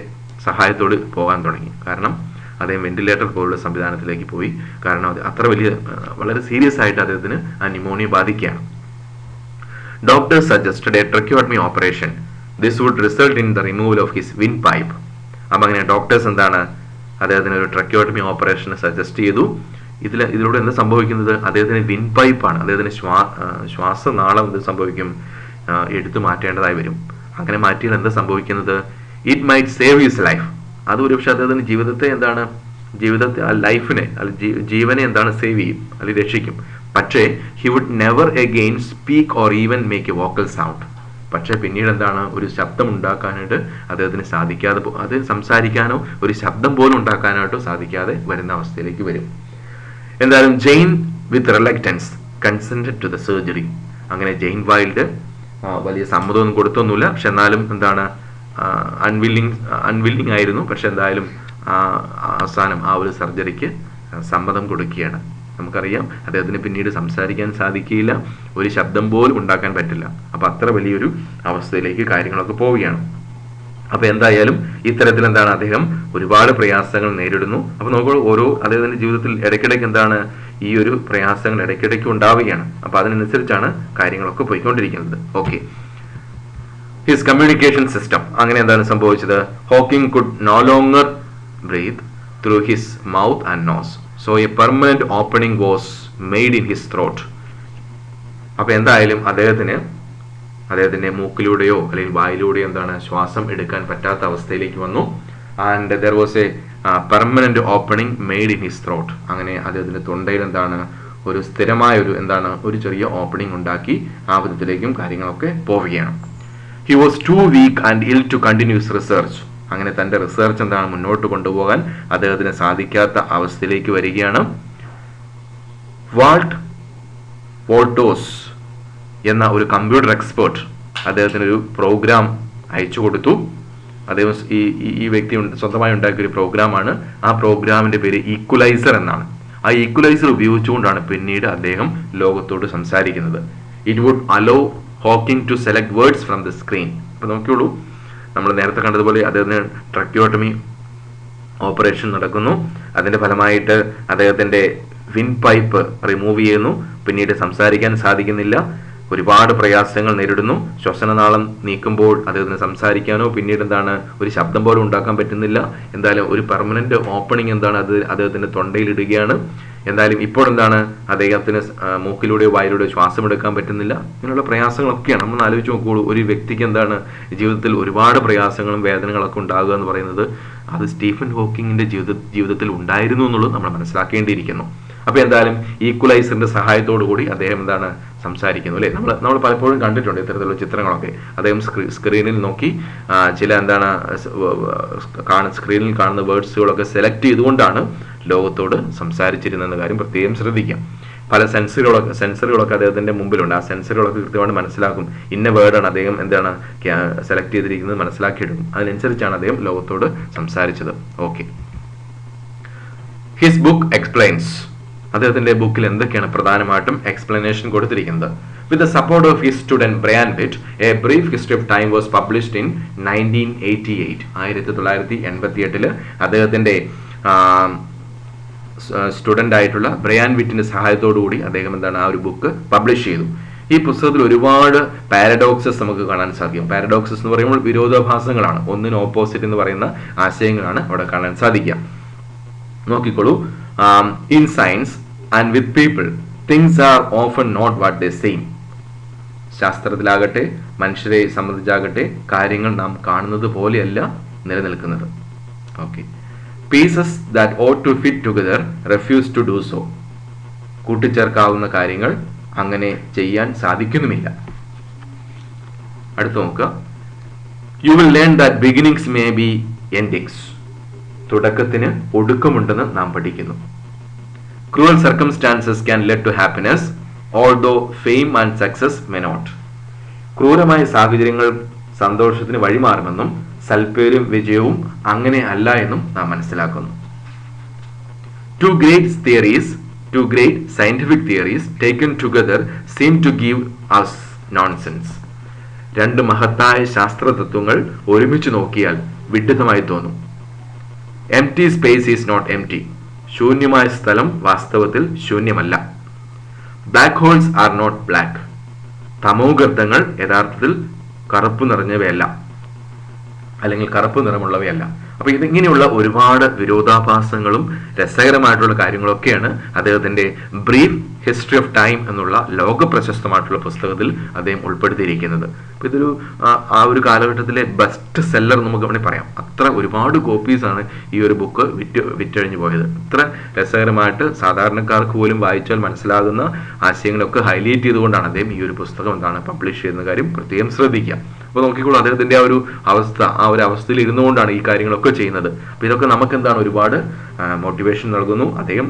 സഹായത്തോട് പോകാൻ തുടങ്ങി. കാരണം അദ്ദേഹം വെന്റിലേറ്റർ പോലുള്ള സംവിധാനത്തിലേക്ക് പോയി. കാരണം അത് അത്ര വളരെ സീരിയസ് ആയിട്ട് അദ്ദേഹത്തിന് ആ ന്യൂമോണിയ ബാധിക്കുകയാണ്. Doctor suggested a tracheotomy operation. This would result in the removal of his windpipe. അപ്പം അങ്ങനെ ഡോക്ടേഴ്സ് എന്താണ് അദ്ദേഹത്തിന് ഒരു ട്രക്കിയോട്ടമി ഓപ്പറേഷൻ സജസ്റ്റ് ചെയ്തു. ഇതിലൂടെ എന്താ സംഭവിക്കുന്നത്? അദ്ദേഹത്തിന് വിൻ പൈപ്പാണ്, അദ്ദേഹത്തിന് ശ്വാസനാളം ഇത് സംഭവിക്കും, എടുത്തു മാറ്റേണ്ടതായി വരും. അങ്ങനെ മാറ്റിയാൽ എന്താ സംഭവിക്കുന്നത്? It might save his life. അത് ഒരുപക്ഷെ അദ്ദേഹത്തിന് ജീവിതത്തെ ആ ലൈഫിനെ ജീവനെ എന്താണ് സേവ് ചെയ്യും അല്ലെങ്കിൽ രക്ഷിക്കും. പക്ഷേ he would never again speak or even make a vocal sound. പക്ഷെ പിന്നീട് എന്താണ് ഒരു ശബ്ദം ഉണ്ടാക്കാനായിട്ട് അദ്ദേഹത്തിന് സാധിക്കാതെ, അത് സംസാരിക്കാനോ ഒരു ശബ്ദം പോലും ഉണ്ടാക്കാനായിട്ടോ സാധിക്കാതെ വരുന്ന അവസ്ഥയിലേക്ക് വരും. എന്തായാലും ജെയിൻ വിത്ത് റിലക്റ്റൻസ് കൺസെന്റഡ് ടു ദ സർജറി. അങ്ങനെ ജെയിൻ വൈൽഡ് വലിയ സമ്മതമൊന്നും കൊടുത്തൊന്നുമില്ല. പക്ഷെ എന്നാലും എന്താണ് അൺവില്ലിങ് ആയിരുന്നു. പക്ഷെ എന്തായാലും അവസാനം ആ ഒരു സർജറിക്ക് സമ്മതം കൊടുക്കുകയാണ്. നമുക്കറിയാം അദ്ദേഹത്തിന് പിന്നീട് സംസാരിക്കാൻ സാധിക്കില്ല, ഒരു ശബ്ദം പോലും ഉണ്ടാക്കാൻ പറ്റില്ല. അപ്പൊ അത്ര വലിയൊരു അവസ്ഥയിലേക്ക് കാര്യങ്ങളൊക്കെ പോവുകയാണ്. അപ്പൊ എന്തായാലും ഇത്തരത്തിൽ എന്താണ് അദ്ദേഹം ഒരുപാട് പ്രയാസങ്ങൾ നേരിടുന്നു. അപ്പൊ നോക്കൂ, അദ്ദേഹത്തിന്റെ ജീവിതത്തിൽ ഇടയ്ക്കിടയ്ക്ക് എന്താണ് ഈ ഒരു പ്രയാസങ്ങൾ ഇടയ്ക്കിടയ്ക്ക് ഉണ്ടാവുകയാണ്. അപ്പൊ അതിനനുസരിച്ചാണ് കാര്യങ്ങളൊക്കെ പോയിക്കൊണ്ടിരിക്കുന്നത്. Okay, his communication system. അങ്ങനെ എന്താണ് സംഭവിച്ചത്? Hawking could no longer breathe through his mouth and nose, so a permanent opening was made in his throat. അപ്പൊ എന്തായാലും അദ്ദേഹത്തിന്റെ മൂക്കിലൂടെയോ അല്ലെങ്കിൽ വായിലൂടെയോ എന്താണ് ശ്വാസം എടുക്കാൻ പറ്റാത്ത അവസ്ഥയിലേക്ക് വന്നു. And there was A permanent opening made in his throat. അങ്ങനെ അദ്ദേഹത്തിന്റെ തൊണ്ടയിൽ എന്താണ് ഒരു സ്ഥിരമായ ഒരു ചെറിയ ഓപ്പണിംഗ് ഉണ്ടാക്കി ആ വിധത്തിലേക്കും കാര്യങ്ങളൊക്കെ പോവുകയാണ്. He was too weak and ill to continue his research. അങ്ങനെ തന്റെ റിസർച്ച് എന്താണ് മുന്നോട്ട് കൊണ്ടുപോകാൻ അദ്ദേഹത്തിന് സാധിക്കാത്ത അവസ്ഥയിലേക്ക് വരികയാണ്. വാൾട്ട് വോൾട്ടോസ് എന്ന ഒരു കമ്പ്യൂട്ടർ എക്സ്പേർട്ട് അദ്ദേഹത്തിന് ഒരു പ്രോഗ്രാം അയച്ചു കൊടുത്തു. അദ്ദേഹം ഈ വ്യക്തി സ്വന്തമായി ഉണ്ടാക്കിയ ഒരു പ്രോഗ്രാമാണ്. ആ പ്രോഗ്രാമിന്റെ പേര് ഈക്വലൈസർ എന്നാണ്. ആ ഈക്വലൈസർ ഉപയോഗിച്ചുകൊണ്ടാണ് പിന്നീട് അദ്ദേഹം ലോകത്തോട് സംസാരിക്കുന്നത്. It would allow Hawking to select words from the screen. അപ്പൊ നോക്കിയോളൂ, നമ്മൾ നേരത്തെ കണ്ടതുപോലെ അദ്ദേഹത്തിന് ട്രക്യോട്ടമി ഓപ്പറേഷൻ നടക്കുന്നു. അതിന്റെ ഫലമായിട്ട് അദ്ദേഹത്തിന്റെ വിൻ പൈപ്പ് റിമൂവ് ചെയ്യുന്നു. പിന്നീട് സംസാരിക്കാൻ സാധിക്കുന്നില്ല, ഒരുപാട് പ്രയാസങ്ങൾ നേരിടുന്നു. ശ്വസനനാളം നീക്കുമ്പോൾ അദ്ദേഹത്തിന് സംസാരിക്കാനോ പിന്നീട് എന്താണ് ഒരു ശബ്ദം പോലും ഉണ്ടാക്കാൻ പറ്റുന്നില്ല. എന്തായാലും ഒരു പെർമനന്റ് ഓപ്പണിംഗ് എന്താണ് അത് അദ്ദേഹത്തിന്റെ തൊണ്ടയിൽ ഇടുകയാണ്. എന്തായാലും ഇപ്പോൾ എന്താണ് അദ്ദേഹത്തിന് മൂക്കിലൂടെയോ വായിലൂടെയോ ശ്വാസം എടുക്കാൻ പറ്റുന്നില്ല. ഇങ്ങനെയുള്ള പ്രയാസങ്ങളൊക്കെയാണ്. നമ്മൾ ആലോചിച്ച് നോക്കുകയുള്ളൂ, ഒരു വ്യക്തിക്ക് എന്താണ് ജീവിതത്തിൽ ഒരുപാട് പ്രയാസങ്ങളും വേദനകളൊക്കെ ഉണ്ടാകുക എന്ന് പറയുന്നത് അത് സ്റ്റീഫൻ ഹോക്കിങ്ങിന്റെ ജീവിതത്തിൽ ഉണ്ടായിരുന്നു എന്നുള്ളത് നമ്മൾ മനസ്സിലാക്കേണ്ടിയിരിക്കുന്നു. അപ്പൊ എന്തായാലും ഈക്വലൈസറിന്റെ സഹായത്തോടു കൂടി അദ്ദേഹം എന്താണ് സംസാരിക്കുന്നു അല്ലെ. നമ്മൾ പലപ്പോഴും കണ്ടിട്ടുണ്ട് ഇത്തരത്തിലുള്ള ചിത്രങ്ങളൊക്കെ. അദ്ദേഹം സ്ക്രീനിൽ നോക്കി ചില എന്താണ് സ്ക്രീനിൽ കാണുന്ന വേർഡ്സുകളൊക്കെ സെലക്ട് ചെയ്തുകൊണ്ടാണ് ലോകത്തോട് സംസാരിച്ചിരുന്ന കാര്യം പ്രത്യേകം ശ്രദ്ധിക്കാം. പല സെൻസറുകളൊക്കെ അദ്ദേഹത്തിന്റെ മുമ്പിലുണ്ട്. ആ സെൻസറുകളൊക്കെ കൃത്യമായിട്ട് മനസ്സിലാക്കും ഇന്ന വേർഡാണ് അദ്ദേഹം എന്താണ് സെലക്ട് ചെയ്തിരിക്കുന്നത് മനസ്സിലാക്കിയിടും. അതിനനുസരിച്ചാണ് അദ്ദേഹം ലോകത്തോട് സംസാരിച്ചത്. Okay, his book explains. അദ്ദേഹത്തിന്റെ ബുക്കിൽ എന്തൊക്കെയാണ് പ്രധാനമായിട്ടും എക്സ്പ്ലനേഷൻ കൊടുത്തിരിക്കുന്നത്. With the support of his student Brian Witt, a brief history of time was published in 1988. 1988 അദ്ദേഹത്തിന്റെ സ്റ്റുഡന്റ് ആയിട്ടുള്ള ബ്രയാൻ വിറ്റിന്റെ സഹായത്തോടുകൂടി അദ്ദേഹം എന്താണ് ആ ഒരു ബുക്ക് പബ്ലിഷ് ചെയ്തു. ഈ പുസ്തകത്തിൽ ഒരുപാട് പാരഡോക്സസ് നമുക്ക് കാണാൻ സാധിക്കും. പാരഡോക്സസ് എന്ന് പറയുമ്പോൾ വിരോധാഭാസങ്ങളാണ്, ഒന്നിന് ഓപ്പോസിറ്റ് എന്ന് പറയുന്ന ആശയങ്ങളാണ് അവിടെ കാണാൻ സാധിക്കുക. നോക്കിക്കോളൂ, in science and with people things are often not what they seem. ശാസ്ത്രത്തിലാകട്ടെ മനുഷ്യരെ സംബന്ധിച്ചാകട്ടെ കാര്യങ്ങൾ നാം കാണുന്നത് പോലെയല്ല നിലനിൽക്കുന്നത്. Okay, pieces that ought to fit together refuse to do so. കൂട്ടിച്ചേർക്കാവുന്ന കാര്യങ്ങൾ അങ്ങനെ ചെയ്യാൻ സാധിക്കുന്നുമില്ല. അടുത്ത നോക്കുക, you will learn that beginnings may be endings. തുടക്കത്തിന് ഒടുക്കമുണ്ടെന്ന് നാം പഠിക്കുന്നു. Cruel circumstances can lead to happiness, although fame and success may not. ക്രൂരമായ സാഹചര്യങ്ങൾ സന്തോഷത്തിന് വഴിമാറുമെന്നും സൽപ്പേരും വിജയവും അങ്ങനെ അല്ല എന്നും നാം മനസ്സിലാക്കുന്നു. Two great scientific theories taken together seem to give us nonsense. രണ്ട് മഹത്തായ ശാസ്ത്ര തത്വങ്ങൾ ഒരുമിച്ച് നോക്കിയാൽ വിഡ്ഢിത്തമായി തോന്നും. Empty space is not empty. ശൂന്യമായ സ്ഥലം വാസ്തവത്തിൽ ശൂന്യമല്ല. Black holes are not black. തമോഗർത്തങ്ങൾ യഥാർത്ഥത്തിൽ കറുപ്പ് നിറഞ്ഞവയല്ല, അല്ലെങ്കിൽ കറുപ്പ് നിറമുള്ളവയല്ല. അപ്പൊ ഇതിങ്ങനെയുള്ള ഒരുപാട് വിരോധാഭാസങ്ങളും രസകരമായിട്ടുള്ള കാര്യങ്ങളൊക്കെയാണ് അദ്ദേഹത്തിന്റെ ബ്രീഫ് ഹിസ്റ്ററി ഓഫ് ടൈം എന്നുള്ള ലോക പ്രശസ്തമായിട്ടുള്ള പുസ്തകത്തിൽ അദ്ദേഹം ഉൾപ്പെടുത്തിയിരിക്കുന്നത്. അപ്പൊ ഇതൊരു ആ ഒരു കാലഘട്ടത്തിലെ ബെസ്റ്റ് സെല്ലർ നമുക്ക് വേണമെങ്കിൽ പറയാം. അത്ര ഒരുപാട് കോപ്പീസാണ് ഈ ഒരു ബുക്ക് വിറ്റഴിഞ്ഞു പോയത്. അത്ര രസകരമായിട്ട് സാധാരണക്കാർക്ക് പോലും വായിച്ചാൽ മനസ്സിലാകുന്ന ആശയങ്ങളൊക്കെ ഹൈലൈറ്റ് ചെയ്തുകൊണ്ടാണ് അദ്ദേഹം ഈ ഒരു പുസ്തകം എന്താണ് പബ്ലിഷ് ചെയ്യുന്ന കാര്യം പ്രത്യേകം ശ്രദ്ധിക്കുക. അപ്പൊ നോക്കിക്കോളൂ, അദ്ദേഹത്തിന്റെ ആ ഒരു അവസ്ഥ, ആ ഒരു അവസ്ഥയിൽ ഇരുന്നുകൊണ്ടാണ് ഈ കാര്യങ്ങളൊക്കെ ചെയ്യുന്നത്. അപ്പൊ ഇതൊക്കെ നമുക്ക് എന്താണ് ഒരുപാട് മോട്ടിവേഷൻ നൽകുന്നു. അദ്ദേഹം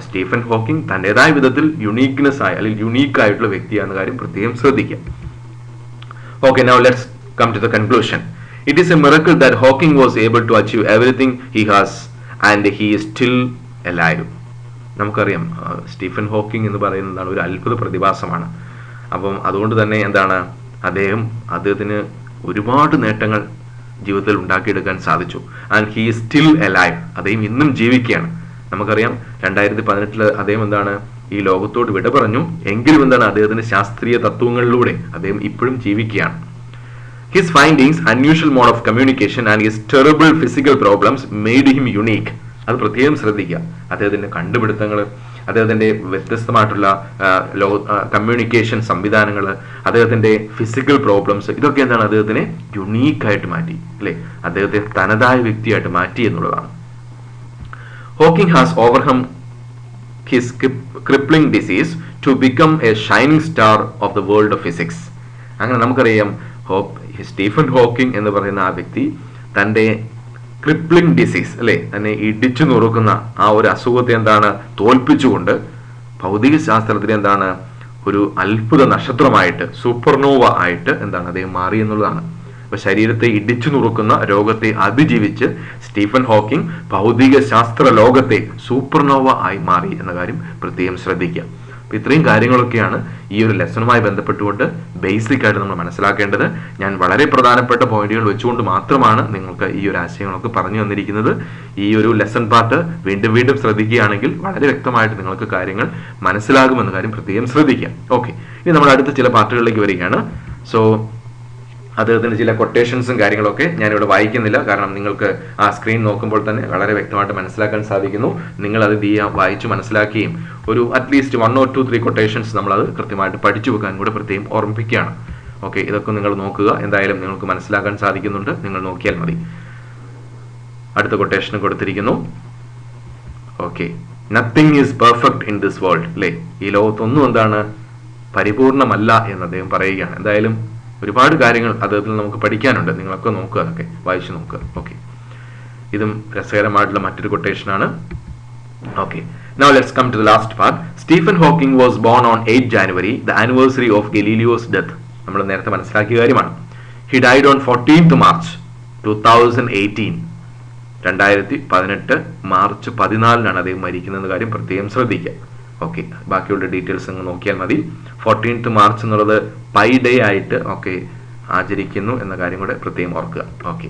സ്റ്റീഫൻ ഹോക്കിംഗ് തന്റേതായ വിധത്തിൽ യുണീക്നെസ് ആയ അല്ലെങ്കിൽ യുണീക്ക് ആയിട്ടുള്ള വ്യക്തിയാണെന്ന കാര്യം പ്രത്യേകം ശ്രദ്ധിക്കുക. Okay, now let's come to the conclusion. It is a miracle that Hawking was able to achieve everything he has and he is still alive. നമുക്കറിയാം സ്റ്റീഫൻ ഹോക്കിംഗ് എന്ന് പറയുന്നതാണ് ഒരു അത്ഭുത പ്രതിഭാസമാണ്. അപ്പം അതുകൊണ്ട് തന്നെ എന്താണ് അദ്ദേഹത്തിന് ഒരുപാട് നേട്ടങ്ങൾ ജീവിതത്തിൽ ഉണ്ടാക്കിയെടുക്കാൻ സാധിച്ചു. And he is still alive. അദ്ദേഹം ഇന്നും ജീവിക്കുകയാണ്. നമുക്കറിയാം 2018 അദ്ദേഹം എന്താണ് ഈ ലോകത്തോട് വിട പറഞ്ഞു. എങ്കിലും എന്താണ് അദ്ദേഹത്തിന്റെ ശാസ്ത്രീയ തത്വങ്ങളിലൂടെ അദ്ദേഹം ഇപ്പോഴും ജീവിക്കുകയാണ്. His findings, unusual mode of communication and his terrible physical problems made him unique. അത് പ്രത്യേകം ശ്രദ്ധിക്കുക. അദ്ദേഹത്തിന്റെ കണ്ടുപിടുത്തങ്ങൾ, അദ്ദേഹത്തിന്റെ വ്യത്യസ്തമായിട്ടുള്ള കമ്മ്യൂണിക്കേഷൻ സംവിധാനങ്ങൾ, അദ്ദേഹത്തിന്റെ ഫിസിക്കൽ പ്രോബ്ലംസ്, ഇതൊക്കെ എന്താണ് അദ്ദേഹത്തിനെ യുണീക്കായിട്ട് മാറ്റി, അല്ലെ, അദ്ദേഹത്തെ തനതായ വ്യക്തിയായിട്ട് മാറ്റി എന്നുള്ളതാണ്. Hawking has overcome his crippling disease to become a shining star of the world of physics. അങ്ങനെ നമുക്കറിയാം സ്റ്റീഫൻ ഹോക്കിംഗ് എന്ന് പറയുന്ന ആ വ്യക്തി തൻ്റെ ക്രിപ്ലിംഗ് ഡിസീസ് അല്ലെ, തന്നെ ഇടിച്ചു നുറുക്കുന്ന ആ ഒരു അസുഖത്തെ എന്താണ് തോൽപ്പിച്ചുകൊണ്ട് ഭൗതിക ശാസ്ത്രത്തിന് എന്താണ് ഒരു അത്ഭുത നക്ഷത്രമായിട്ട്, സൂപ്പർനോവ ആയിട്ട് എന്താണ് അദ്ദേഹം മാറി എന്നുള്ളതാണ്. അപ്പൊ ശരീരത്തെ ഇടിച്ചു നുറുക്കുന്ന രോഗത്തെ അതിജീവിച്ച് സ്റ്റീഫൻ ഹോക്കിംഗ് ഭൗതിക ശാസ്ത്ര ലോകത്തെ സൂപ്പർനോവ ആയി മാറി എന്ന കാര്യം പ്രത്യേകം ശ്രദ്ധിക്കുക. അപ്പൊ ഇത്രയും കാര്യങ്ങളൊക്കെയാണ് ഈ ഒരു ലെസണുമായി ബന്ധപ്പെട്ടുകൊണ്ട് ബേസിക് ആയിട്ട് നമ്മൾ മനസ്സിലാക്കേണ്ടത്. ഞാൻ വളരെ പ്രധാനപ്പെട്ട പോയിന്റുകൾ വെച്ചുകൊണ്ട് മാത്രമാണ് നിങ്ങൾക്ക് ഈ ഒരു ആശയങ്ങളൊക്കെ പറഞ്ഞു തന്നിരിക്കുന്നത്. ഈ ഒരു ലെസൺ പാർട്ട് വീണ്ടും വീണ്ടും ശ്രദ്ധിക്കുകയാണെങ്കിൽ വളരെ വ്യക്തമായിട്ട് നിങ്ങൾക്ക് കാര്യങ്ങൾ മനസ്സിലാകുമെന്ന കാര്യം പ്രത്യേകം ശ്രദ്ധിക്കുക. ഓക്കെ, ഇനി നമ്മൾ അടുത്ത ചില പാർട്ടുകളിലേക്ക് വരികയാണ്. സോ അദ്ദേഹത്തിന്റെ ചില കൊട്ടേഷൻസും കാര്യങ്ങളൊക്കെ ഞാനിവിടെ വായിക്കുന്നില്ല, കാരണം നിങ്ങൾക്ക് ആ സ്ക്രീൻ നോക്കുമ്പോൾ തന്നെ വളരെ വ്യക്തമായിട്ട് മനസ്സിലാക്കാൻ സാധിക്കുന്നു. നിങ്ങൾ അത് വായിച്ചു മനസ്സിലാക്കുകയും ഒരു അറ്റ്ലീസ്റ്റ് 1 or 2 3 കൊട്ടേഷൻസ് നമ്മളത് കൃത്യമായിട്ട് പഠിച്ചു വെക്കാൻ കൂടെ പ്രത്യേകം ഓർമ്മിപ്പിക്കുകയാണ്. ഓക്കെ, ഇതൊക്കെ നിങ്ങൾ നോക്കുക. എന്തായാലും നിങ്ങൾക്ക് മനസ്സിലാക്കാൻ സാധിക്കുന്നുണ്ട്, നിങ്ങൾ നോക്കിയാൽ മതി. അടുത്ത കൊട്ടേഷൻ കൊടുത്തിരിക്കുന്നു. Okay, nothing is perfect in this world അല്ലേ, ഈ ലോകത്തൊന്നും എന്താണ് പരിപൂർണമല്ല എന്ന് അദ്ദേഹം പറയുകയാണ്. എന്തായാലും ഒരുപാട് കാര്യങ്ങൾ അദ്ദേഹത്തിൽ നമുക്ക് പഠിക്കാനുണ്ട്. നിങ്ങളൊക്കെ നോക്കുക, അതൊക്കെ വായിച്ചു നോക്കുക. ഓക്കെ, ഇതും രസകരമായിട്ടുള്ള മറ്റൊരു കൊട്ടേഷനാണ്. Okay, now let's come to the last part. Stephen Hawking was born on 8 January, the anniversary of Galileo's death. നമ്മൾ നേരത്തെ മനസ്സിലാക്കിയ കാര്യമാണ്. He died on 14th March 2018. 2018 March 14 അദ്ദേഹം മരിക്കുന്ന കാര്യം പ്രത്യേകം ശ്രദ്ധിക്കുക. ഓക്കെ, ബാക്കിയുള്ള ഡീറ്റെയിൽസ് അങ്ങ് നോക്കിയാൽ മതി. 14th മാർച്ച് എന്നുള്ളത് പൈ ഡേ ആയിട്ട് ആചരിക്കുന്നു എന്ന കാര്യം കൂടെ പ്രത്യേകം ഓർക്കുക. ഓക്കെ,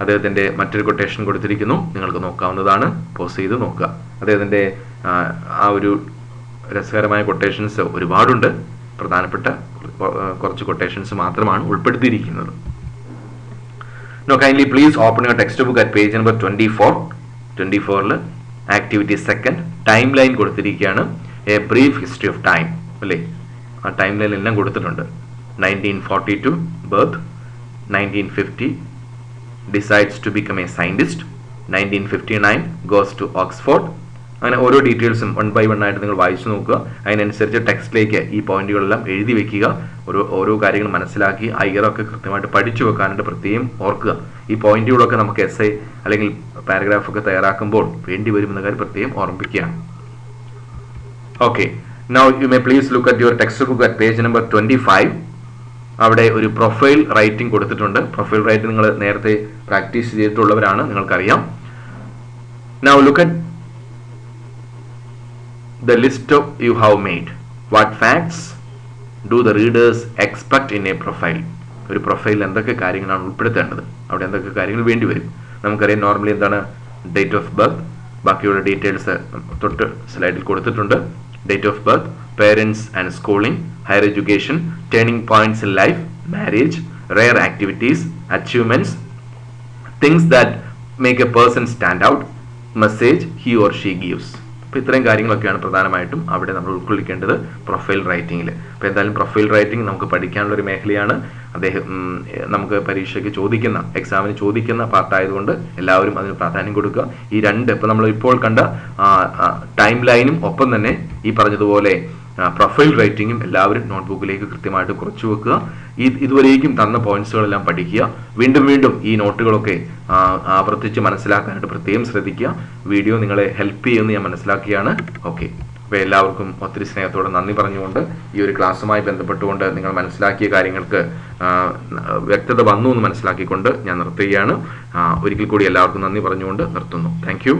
അദ്ദേഹത്തിന്റെ മറ്റൊരു കൊട്ടേഷൻ കൊടുത്തിരിക്കുന്നു, നിങ്ങൾക്ക് നോക്കാവുന്നതാണ്, പോസ് ചെയ്ത് നോക്കുക. അദ്ദേഹത്തിന്റെ ആ ഒരു രസകരമായ കൊട്ടേഷൻസ് ഒരുപാടുണ്ട്, പ്രധാനപ്പെട്ട കുറച്ച് കൊട്ടേഷൻസ് മാത്രമാണ് ഉൾപ്പെടുത്തിയിരിക്കുന്നത്. Now kindly please open your textbook at page number 24. 24ൽ ആക്ടിവിറ്റി സെക്കൻഡ് ടൈം ലൈൻ കൊടുത്തിരിക്കുകയാണ്. A brief history of time അല്ലേ, ആ ടൈം ലൈൻ എല്ലാം കൊടുത്തിട്ടുണ്ട്. 1942 birth, 1950 decides to become a scientist, 1959 goes to Oxford. അങ്ങനെ ഓരോ ഡീറ്റെയിൽസും 1 by 1 ആയിട്ട് നിങ്ങൾ വായിച്ചു നോക്കുക. അതിനനുസരിച്ച് ടെക്സ്റ്റിലേക്ക് ഈ പോയിന്റുകളെല്ലാം എഴുതി വെക്കുക. ഓരോ കാര്യങ്ങൾ മനസ്സിലാക്കി ആ ഇയറൊക്കെ കൃത്യമായിട്ട് പഠിച്ചു വെക്കാനായിട്ട് പ്രത്യേകം ഓർക്കുക. ഈ പോയിന്റുകളൊക്കെ നമുക്ക് എസ്സേ അല്ലെങ്കിൽ പാരഗ്രാഫ് ഒക്കെ തയ്യാറാക്കുമ്പോൾ വേണ്ടി വരുമെന്ന കാര്യം പ്രത്യേകം ഓർമ്മിപ്പിക്കുകയാണ്. Okay, now you may please look at your text book at page number 25. അവിടെ ഒരു പ്രൊഫൈൽ റൈറ്റിംഗ് കൊടുത്തിട്ടുണ്ട്. പ്രൊഫൈൽ റൈറ്റിംഗ് നിങ്ങൾ നേരത്തെ പ്രാക്ടീസ് ചെയ്തിട്ടുള്ളവരാണ്, നിങ്ങൾക്കറിയാം. Now look at the list you have made. What facts do the readers expect in a profile? ഒരു പ്രൊഫൈലിൽ എന്തൊക്കെ കാര്യങ്ങളാണ് ഉൾപ്പെടുത്തേണ്ടത്, അവിടെ എന്തൊക്കെ കാര്യങ്ങൾ വേണ്ടി വരും. നമുക്കറിയാം നോർമലി എന്താണ് ഡേറ്റ് ഓഫ് ബർത്ത്, ബാക്കിയുള്ള ഡീറ്റെയിൽസ് തൊട്ട് സ്ലൈഡിൽ കൊടുത്തിട്ടുണ്ട്. Date of birth, parents and schooling, higher education, turning points in life, marriage, rare activities, achievements, things that make A person stand out, message he or she gives. അപ്പോൾ ഇത്രയും കാര്യങ്ങളൊക്കെയാണ് പ്രധാനമായിട്ടും അവിടെ നമ്മൾ ഉൾക്കൊള്ളിക്കേണ്ടത് പ്രൊഫൈൽ റൈറ്റിംഗിൽ. അപ്പോൾ എന്തായാലും പ്രൊഫൈൽ റൈറ്റിംഗ് നമുക്ക് പഠിക്കാനുള്ള ഒരു മേഖലയാണ്. നമുക്ക് പരീക്ഷയ്ക്ക് ചോദിക്കുന്ന, എക്സാമിന് ചോദിക്കുന്ന പാർട്ടായതുകൊണ്ട് എല്ലാവരും അതിന് പ്രാധാന്യം കൊടുക്കുക. ഈ രണ്ട് ഇപ്പോൾ നമ്മൾ ഇപ്പോൾ കണ്ട ടൈം ലൈനും ഒപ്പം തന്നെ ഈ പറഞ്ഞതുപോലെ പ്രൊഫൈൽ റൈറ്റിംഗും എല്ലാവരും നോട്ട്ബുക്കിലേക്ക് കൃത്യമായിട്ട് കുറിച്ചു വെക്കുക. ഇതുവരേക്കും തന്ന പോയിന്റ്സുകളെല്ലാം പഠിക്കുക. വീണ്ടും വീണ്ടും ഈ നോട്ടുകളൊക്കെ ആവർത്തിച്ച് മനസ്സിലാക്കാനായിട്ട് പ്രത്യേകം ശ്രദ്ധിക്കുക. വീഡിയോ നിങ്ങളെ ഹെൽപ്പ് ചെയ്യുമെന്ന് ഞാൻ മനസ്സിലാക്കിയാണ്. ഓക്കെ, അപ്പോൾ എല്ലാവർക്കും ഒത്തിരി സ്നേഹത്തോടെ നന്ദി പറഞ്ഞുകൊണ്ട് ഈ ഒരു ക്ലാസ്സുമായി ബന്ധപ്പെട്ടുകൊണ്ട് നിങ്ങൾ മനസ്സിലാക്കിയ കാര്യങ്ങൾക്ക് വ്യക്തത വന്നു എന്ന് മനസ്സിലാക്കിക്കൊണ്ട് ഞാൻ നിർത്തുകയാണ്. ഒരിക്കൽ കൂടി എല്ലാവർക്കും നന്ദി പറഞ്ഞുകൊണ്ട് നിർത്തുന്നു. Thank you.